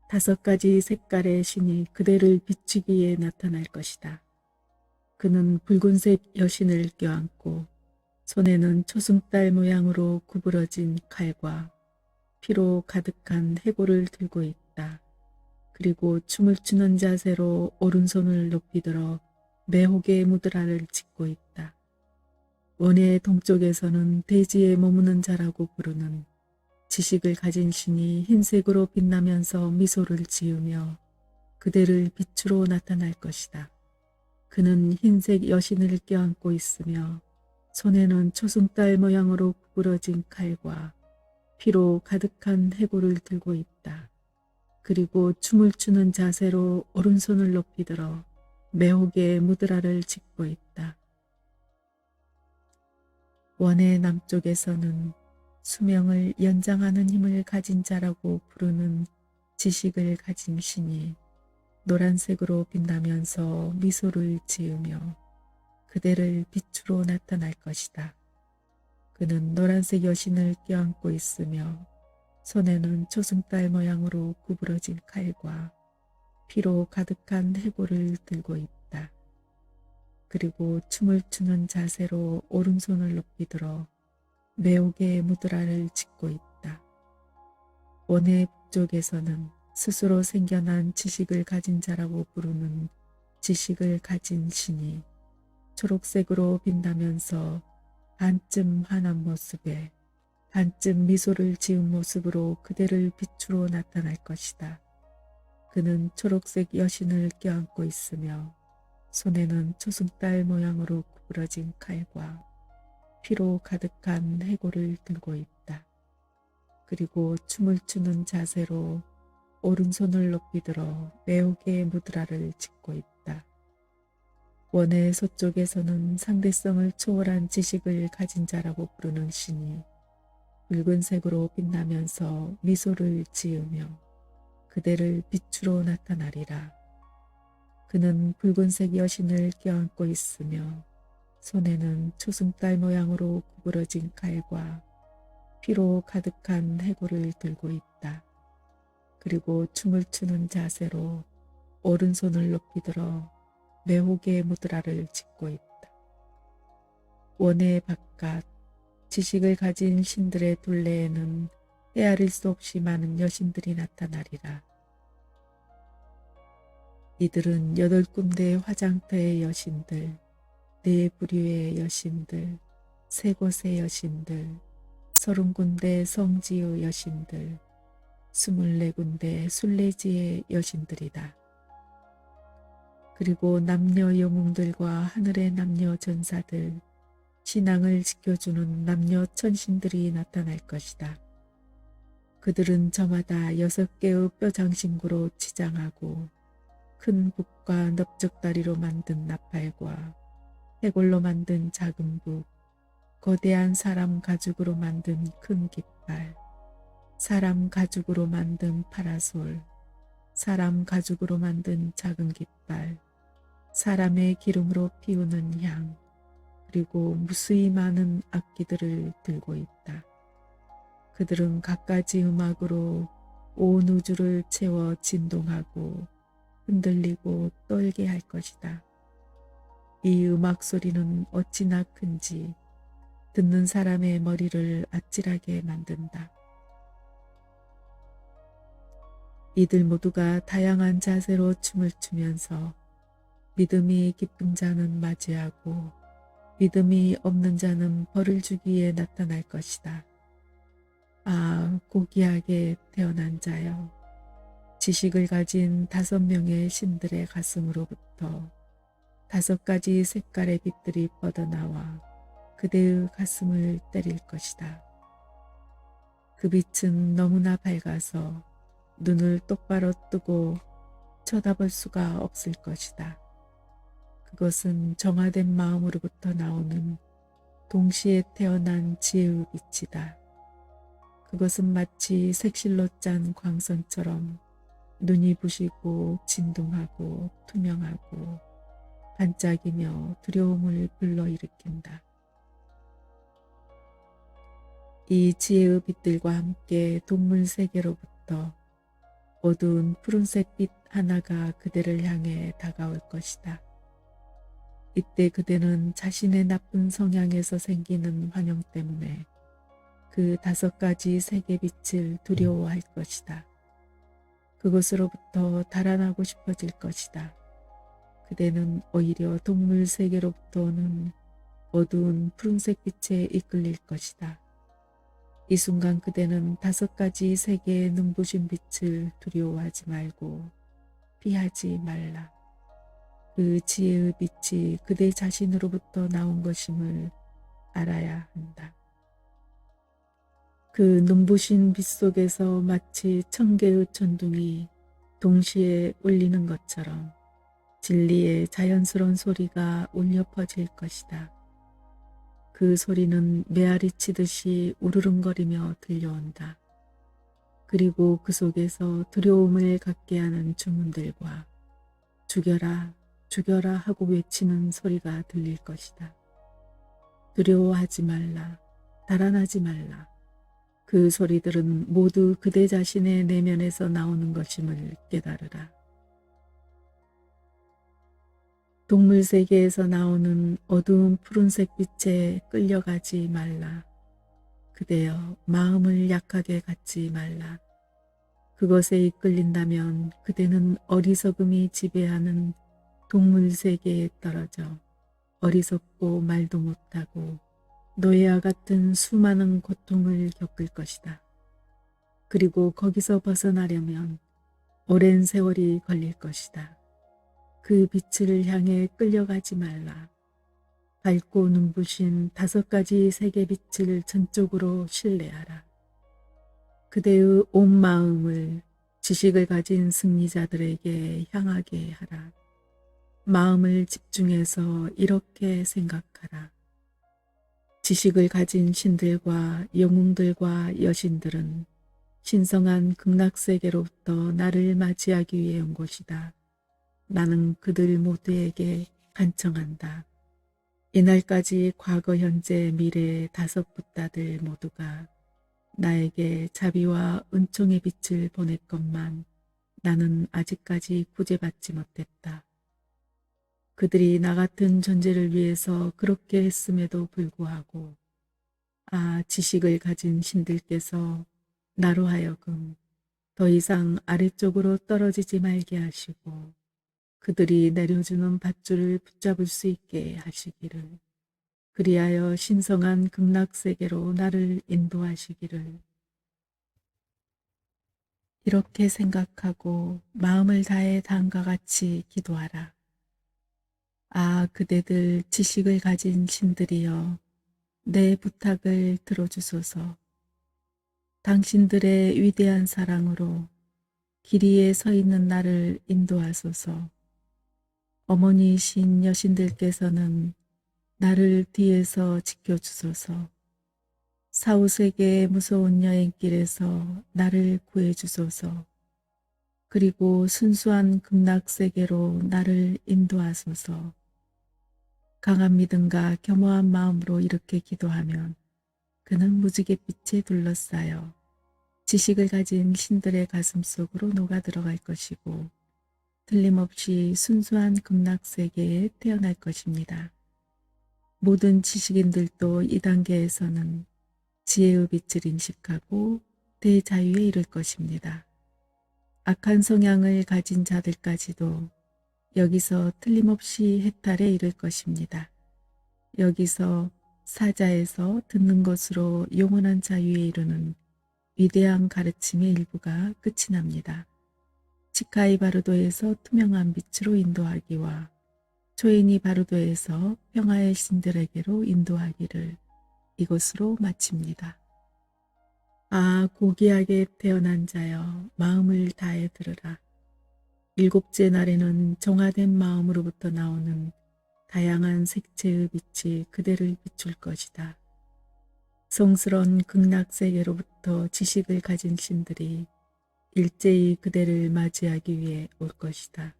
5가지 색깔의 신이 그대를 비추기에 나타날 것이다. 그는 붉은색 여신을 껴안고 손에는 초승달 모양으로 구부러진 칼과 피로 가득한 해골을 들고 있다. 그리고 춤을 추는 자세로 오른손을 높이 들어 매혹의 무드라를 짓고 있다. 원의 동쪽에서는 대지에 머무는 자라고 부르는 지식을 가진 신이 흰색으로 빛나면서 미소를 지으며 그대를 빛으로 나타날 것이다. 그는 흰색 여신을 껴안고 있으며 손에는 초승달 모양으로 구부러진 칼과 피로 가득한 해골을 들고 있다. 그리고 춤을 추는 자세로 오른손을 높이 들어 매혹의 무드라를 짓고 있다. 원의 남쪽에서는 수명을 연장하는 힘을 가진 자라고 부르는 지식을 가진 신이 노란색으로 빛나면서 미소를 지으며 그대를 빛으로 나타날 것이다. 그는 노란색 여신을 껴안고 있으며 손에는 초승달 모양으로 구부러진 칼과 피로 가득한 해골을 들고 있다. 그리고 춤을 추는 자세로 오른손을 높이 들어 매혹의 무드라를 짓고 있다. 원의 북쪽에서는 스스로 생겨난 지식을 가진 자라고 부르는 지식을 가진 신이 초록색으로 빛나면서 반쯤 환한 모습에 반쯤 미소를 지은 모습으로 그대를 빛으로 나타날 것이다. 그는 초록색 여신을 껴안고 있으며 손에는 초승달 모양으로 구부러진 칼과 피로 가득한 해골을 들고 있다. 그리고 춤을 추는 자세로 오른손을 높이 들어 매혹의 무드라를 짓고 있다. 원의 서쪽에서는 상대성을 초월한 지식을 가진 자라고 부르는 신이 붉은색으로 빛나면서 미소를 지으며 그대를 빛으로 나타나리라. 그는 붉은색 여신을 껴안고 있으며 손에는 초승달 모양으로 구부러진 칼과 피로 가득한 해골을 들고 있다. 그리고 춤을 추는 자세로 오른손을 높이 들어 매혹의 무드라를 짓고 있다. 원의 바깥 지식을 가진 신들의 둘레에는 헤아릴 수 없이 많은 여신들이 나타나리라. 이들은 8군데의 화장터의 여신들, 4부류의 여신들, 3곳의 여신들, 30군데 성지의 여신들, 24군데 순례지의 여신들이다. 그리고 남녀 영웅들과 하늘의 남녀 전사들, 신앙을 지켜주는 남녀 천신들이 나타날 것이다. 그들은 저마다 6개의 뼈장신구로 치장하고 큰 북과 넓적다리로 만든 나팔과 해골로 만든 작은 북, 거대한 사람 가죽으로 만든 큰 깃발, 사람 가죽으로 만든 파라솔, 사람 가죽으로 만든 작은 깃발, 사람의 기름으로 피우는 향, 그리고 무수히 많은 악기들을 들고 있다. 그들은 갖가지 음악으로 온 우주를 채워 진동하고 흔들리고 떨게 할 것이다. 이 음악 소리는 어찌나 큰지 듣는 사람의 머리를 아찔하게 만든다. 이들 모두가 다양한 자세로 춤을 추면서 믿음이 깊은 자는 맞이하고 믿음이 없는 자는 벌을 주기에 나타날 것이다. 아, 고귀하게 태어난 자여, 지식을 가진 5명의 신들의 가슴으로부터 5가지 색깔의 빛들이 뻗어나와 그대의 가슴을 때릴 것이다. 그 빛은 너무나 밝아서 눈을 똑바로 뜨고 쳐다볼 수가 없을 것이다. 그것은 정화된 마음으로부터 나오는 동시에 태어난 지혜의 빛이다. 그것은 마치 색실로 짠 광선처럼 눈이 부시고 진동하고 투명하고 반짝이며 두려움을 불러일으킨다. 이 지혜의 빛들과 함께 동물 세계로부터 어두운 푸른색 빛 하나가 그대를 향해 다가올 것이다. 이때 그대는 자신의 나쁜 성향에서 생기는 환영 때문에 그 5가지 색의 빛을 두려워할 것이다. 그것으로부터 달아나고 싶어질 것이다. 그대는 오히려 동물 세계로부터 오는 어두운 푸른색 빛에 이끌릴 것이다. 이 순간 그대는 5가지 색의 눈부신 빛을 두려워하지 말고 피하지 말라. 그 지혜의 빛이 그대 자신으로부터 나온 것임을 알아야 한다. 그 눈부신 빛 속에서 마치 1000개의 천둥이 동시에 울리는 것처럼 진리의 자연스러운 소리가 울려 퍼질 것이다. 그 소리는 메아리 치듯이 우르릉거리며 들려온다. 그리고 그 속에서 두려움을 갖게 하는 주문들과 죽여라, 죽여라 하고 외치는 소리가 들릴 것이다. 두려워하지 말라, 달아나지 말라. 그 소리들은 모두 그대 자신의 내면에서 나오는 것임을 깨달으라. 동물 세계에서 나오는 어두운 푸른색 빛에 끌려가지 말라. 그대여, 마음을 약하게 갖지 말라. 그것에 이끌린다면 그대는 어리석음이 지배하는 동물 세계에 떨어져 어리석고 말도 못하고 노예와 같은 수많은 고통을 겪을 것이다. 그리고 거기서 벗어나려면 오랜 세월이 걸릴 것이다. 그 빛을 향해 끌려가지 말라. 밝고 눈부신 5가지 색의 빛을 전적으로 신뢰하라. 그대의 온 마음을 지식을 가진 승리자들에게 향하게 하라. 마음을 집중해서 이렇게 생각하라. 지식을 가진 신들과 영웅들과 여신들은 신성한 극락세계로부터 나를 맞이하기 위해 온 곳이다. 나는 그들 모두에게 간청한다. 이날까지 과거, 현재, 미래의 5붓다들 모두가 나에게 자비와 은총의 빛을 보냈건만 나는 아직까지 구제받지 못했다. 그들이 나 같은 존재를 위해서 그렇게 했음에도 불구하고 지식을 가진 신들께서 나로 하여금 더 이상 아래쪽으로 떨어지지 말게 하시고 그들이 내려주는 밧줄을 붙잡을 수 있게 하시기를, 그리하여 신성한 극락세계로 나를 인도하시기를, 이렇게 생각하고 마음을 다해 다음과 같이 기도하라. 그대들 지식을 가진 신들이여, 내 부탁을 들어주소서. 당신들의 위대한 사랑으로 길 위에 서 있는 나를 인도하소서. 어머니이신 여신들께서는 나를 뒤에서 지켜주소서. 사후세계의 무서운 여행길에서 나를 구해주소서. 그리고 순수한 극락세계로 나를 인도하소서. 강한 믿음과 겸허한 마음으로 이렇게 기도하면 그는 무지개 빛에 둘러싸여 지식을 가진 신들의 가슴 속으로 녹아 들어갈 것이고 틀림없이 순수한 극락세계에 태어날 것입니다. 모든 지식인들도 이 단계에서는 지혜의 빛을 인식하고 대자유에 이를 것입니다. 악한 성향을 가진 자들까지도 여기서 틀림없이 해탈에 이를 것입니다. 여기서 사자에서 듣는 것으로 영원한 자유에 이르는 위대한 가르침의 일부가 끝이 납니다. 치카이 바르도에서 투명한 빛으로 인도하기와 초인이 바르도에서 평화의 신들에게로 인도하기를 이것으로 마칩니다. 아, 고귀하게 태어난 자여, 마음을 다해 들으라. 일곱째 날에는 정화된 마음으로부터 나오는 다양한 색채의 빛이 그대를 비출 것이다. 성스러운 극락세계로부터 지식을 가진 신들이 일제히 그대를 맞이하기 위해 올 것이다.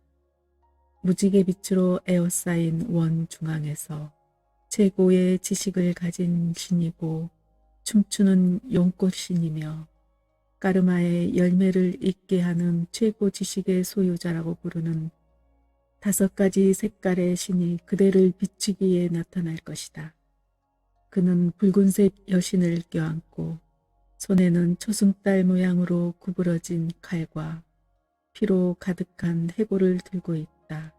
무지개 빛으로 에워싸인 원 중앙에서 최고의 지식을 가진 신이고 춤추는 용꽃신이며 까르마의 열매를 잇게 하는 최고 지식의 소유자라고 부르는 5가지 색깔의 신이 그대를 비추기에 나타날 것이다. 그는 붉은색 여신을 껴안고 손에는 초승달 모양으로 구부러진 칼과 피로 가득한 해골을 들고 있다.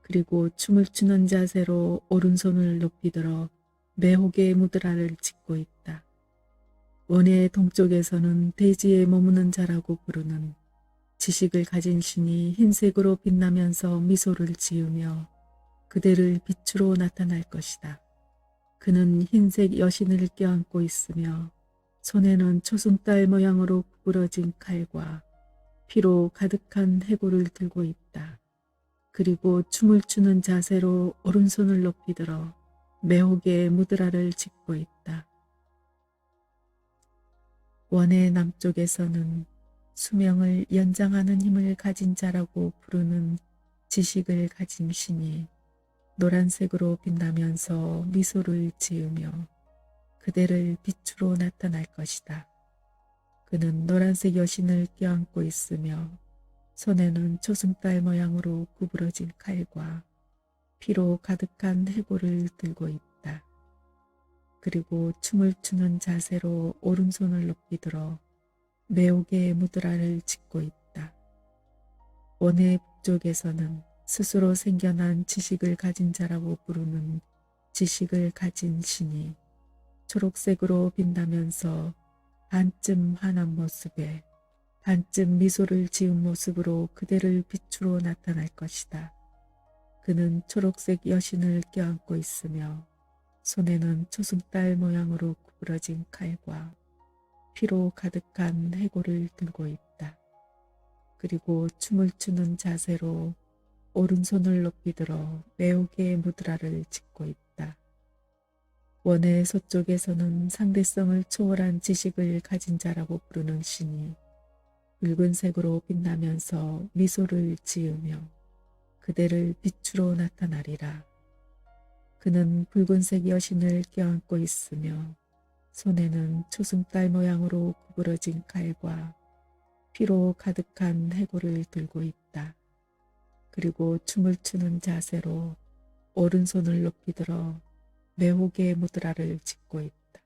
그리고 춤을 추는 자세로 오른손을 높이 들어 매혹의 무드라를 짓고 있다. 원의 동쪽에서는 대지에 머무는 자라고 부르는 지식을 가진 신이 흰색으로 빛나면서 미소를 지으며 그대를 빛으로 나타날 것이다. 그는 흰색 여신을 껴안고 있으며 손에는 초승달 모양으로 구부러진 칼과 피로 가득한 해골을 들고 있다. 그리고 춤을 추는 자세로 오른손을 높이 들어 매혹의 무드라를 짓고 있다. 원의 남쪽에서는 수명을 연장하는 힘을 가진 자라고 부르는 지식을 가진 신이 노란색으로 빛나면서 미소를 지으며 그대를 빛으로 나타날 것이다. 그는 노란색 여신을 껴안고 있으며 손에는 초승달 모양으로 구부러진 칼과 피로 가득한 해골을 들고 있다. 그리고 춤을 추는 자세로 오른손을 높이 들어 매혹의 무드라를 짓고 있다. 원의 북쪽에서는 스스로 생겨난 지식을 가진 자라고 부르는 지식을 가진 신이 초록색으로 빛나면서 반쯤 환한 모습에 반쯤 미소를 지은 모습으로 그대를 빛으로 나타날 것이다. 그는 초록색 여신을 껴안고 있으며 손에는 초승달 모양으로 구부러진 칼과 피로 가득한 해골을 들고 있다. 그리고 춤을 추는 자세로 오른손을 높이 들어 매혹의 무드라를 짓고 있다. 원의 서쪽에서는 상대성을 초월한 지식을 가진 자라고 부르는 신이 붉은색으로 빛나면서 미소를 지으며 그대를 빛으로 나타나리라. 그는 붉은색 여신을 껴안고 있으며 손에는 초승달 모양으로 구부러진 칼과 피로 가득한 해골을 들고 있다. 그리고 춤을 추는 자세로 오른손을 높이 들어 매혹의 무드라를 짓고 있다.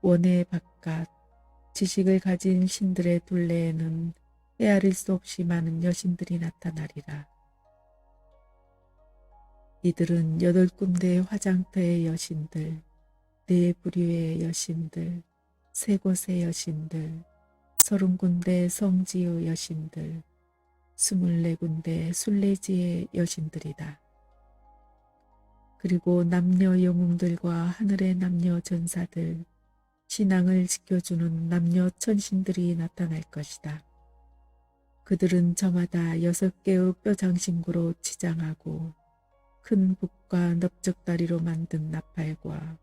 원의 바깥 지식을 가진 신들의 둘레에는 헤아릴 수 없이 많은 여신들이 나타나리라. 이들은 8군데의 화장터의 여신들, 4부류의 여신들, 3곳의 여신들, 30군데 성지의 여신들, 24군데 순례지의 여신들이다. 그리고 남녀 영웅들과 하늘의 남녀 전사들, 신앙을 지켜주는 남녀 천신들이 나타날 것이다. 그들은 저마다 6개의 뼈장신구로 치장하고 큰 북과 넓적다리로 만든 나팔과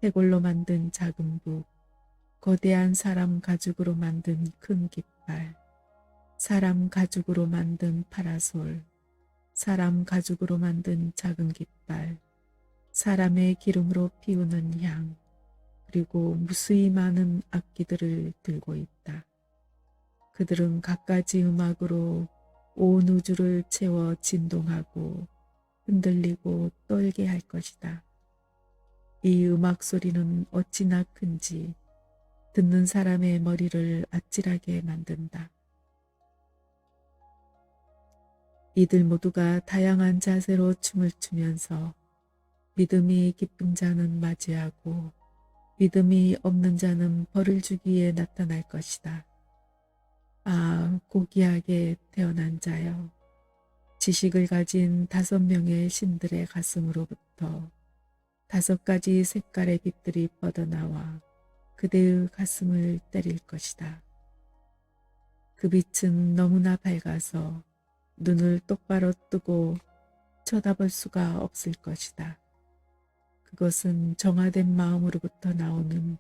해골로 만든 작은 북, 거대한 사람 가죽으로 만든 큰 깃발, 사람 가죽으로 만든 파라솔, 사람 가죽으로 만든 작은 깃발, 사람의 기름으로 피우는 향, 그리고 무수히 많은 악기들을 들고 있다. 그들은 갖가지 음악으로 온 우주를 채워 진동하고 흔들리고 떨게 할 것이다. 이 음악 소리는 어찌나 큰지 듣는 사람의 머리를 아찔하게 만든다. 이들 모두가 다양한 자세로 춤을 추면서 믿음이 깊은 자는 맞이하고 믿음이 없는 자는 벌을 주기에 나타날 것이다. 아, 고귀하게 태어난 자여, 지식을 가진 5명의 신들의 가슴으로부터 5가지 색깔의 빛들이 뻗어나와 그대의 가슴을 때릴 것이다. 그 빛은 너무나 밝아서 눈을 똑바로 뜨고 쳐다볼 수가 없을 것이다. 그것은 정화된 마음으로부터 나오는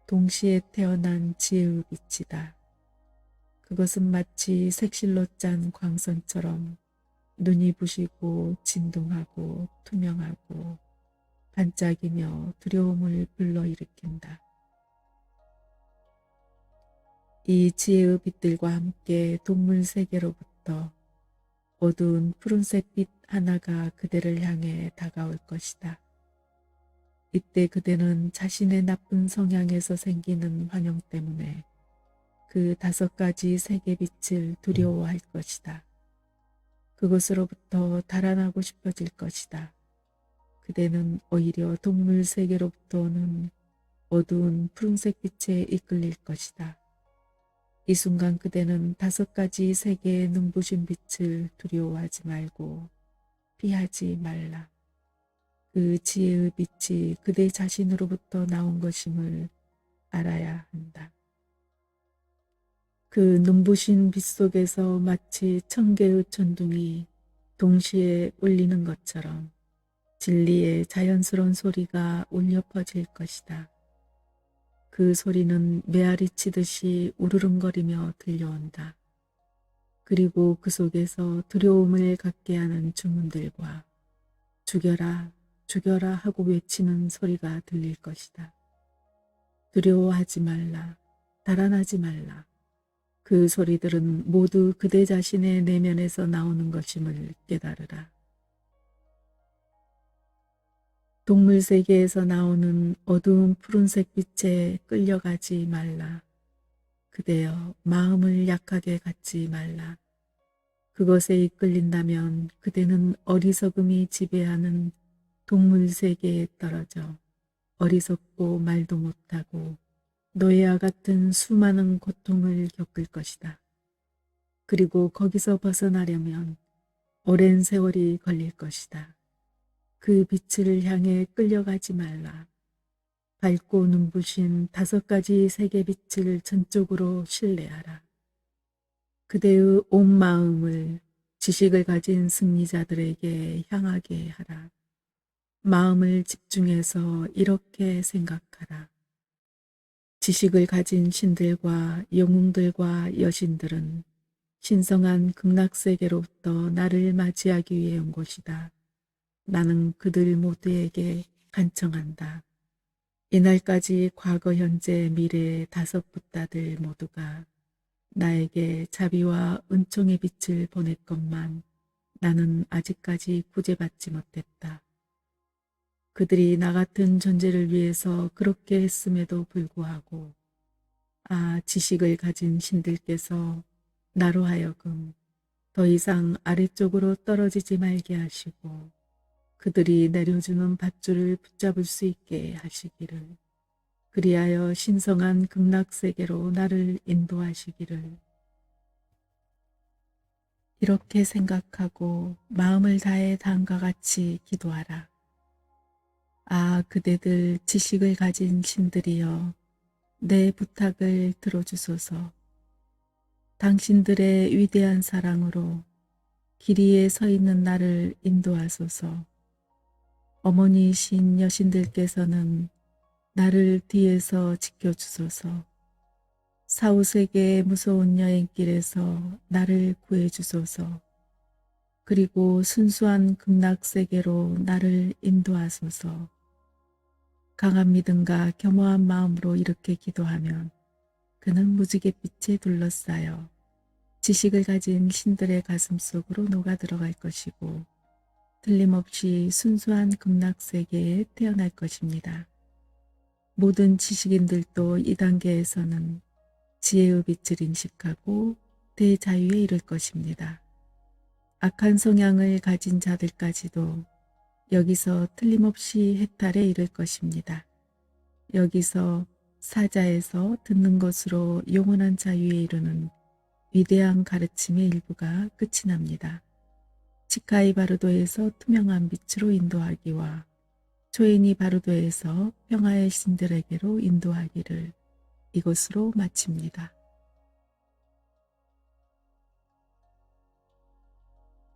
동시에 태어난 지혜의 빛이다. 그것은 마치 색실로 짠 광선처럼 눈이 부시고 진동하고 투명하고 반짝이며 두려움을 불러일으킨다. 이 지혜의 빛들과 함께 동물 세계로부터 어두운 푸른색 빛 하나가 그대를 향해 다가올 것이다. 이때 그대는 자신의 나쁜 성향에서 생기는 환영 때문에 그 5가지 색의 빛을 두려워할 것이다. 그것으로부터 달아나고 싶어질 것이다. 그대는 오히려 동물 세계로부터 오는 어두운 푸른색 빛에 이끌릴 것이다. 이 순간 그대는 5가지 색의 눈부신 빛을 두려워하지 말고 피하지 말라. 그 지혜의 빛이 그대 자신으로부터 나온 것임을 알아야 한다. 그 눈부신 빛 속에서 마치 1000개의 천둥이 동시에 울리는 것처럼 진리의 자연스러운 소리가 울려 퍼질 것이다. 그 소리는 메아리 치듯이 우르릉거리며 들려온다. 그리고 그 속에서 두려움을 갖게 하는 주문들과 죽여라, 죽여라 하고 외치는 소리가 들릴 것이다. 두려워하지 말라, 달아나지 말라. 그 소리들은 모두 그대 자신의 내면에서 나오는 것임을 깨달으라. 동물 세계에서 나오는 어두운 푸른색 빛에 끌려가지 말라. 그대여, 마음을 약하게 갖지 말라. 그것에 이끌린다면 그대는 어리석음이 지배하는 동물 세계에 떨어져 어리석고 말도 못하고 노예와 같은 수많은 고통을 겪을 것이다. 그리고 거기서 벗어나려면 오랜 세월이 걸릴 것이다. 그 빛을 향해 끌려가지 말라. 밝고 눈부신 5가지 색의 빛을 전적으로 신뢰하라. 그대의 온 마음을 지식을 가진 승리자들에게 향하게 하라. 마음을 집중해서 이렇게 생각하라. 지식을 가진 신들과 영웅들과 여신들은 신성한 극락세계로부터 나를 맞이하기 위해 온 곳이다. 나는 그들 모두에게 간청한다. 이날까지 과거, 현재, 미래의 5붓다들 모두가 나에게 자비와 은총의 빛을 보냈건만 나는 아직까지 구제받지 못했다. 그들이 나 같은 존재를 위해서 그렇게 했음에도 불구하고 지식을 가진 신들께서 나로 하여금 더 이상 아래쪽으로 떨어지지 말게 하시고 그들이 내려주는 밧줄을 붙잡을 수 있게 하시기를, 그리하여 신성한 극락세계로 나를 인도하시기를, 이렇게 생각하고 마음을 다해 다음과 같이 기도하라. 그대들 지식을 가진 신들이여, 내 부탁을 들어주소서. 당신들의 위대한 사랑으로 길 위에 서 있는 나를 인도하소서. 어머니이신 여신들께서는 나를 뒤에서 지켜주소서. 사후세계의 무서운 여행길에서 나를 구해주소서. 그리고 순수한 극락세계로 나를 인도하소서. 강한 믿음과 겸허한 마음으로 이렇게 기도하면 그는 무지갯빛에 둘러싸여 지식을 가진 신들의 가슴 속으로 녹아 들어갈 것이고 틀림없이 순수한 극락세계에 태어날 것입니다. 모든 지식인들도 이 단계에서는 지혜의 빛을 인식하고 대자유에 이를 것입니다. 악한 성향을 가진 자들까지도 여기서 틀림없이 해탈에 이를 것입니다. 여기서 사자에서 듣는 것으로 영원한 자유에 이르는 위대한 가르침의 일부가 끝이 납니다. 치카이 바르도에서 투명한 빛으로 인도하기와 초인이 바르도에서 평화의 신들에게로 인도하기를 이것으로 마칩니다.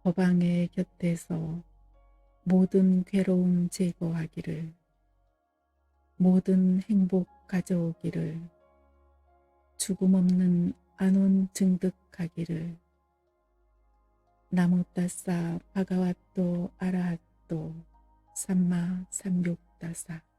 법왕의 곁에서 모든 괴로움 제거하기를, 모든 행복 가져오기를, 죽음 없는 안온 증득하기를, 나모따사 바가와또 아라핫또 삼마 삼육다사.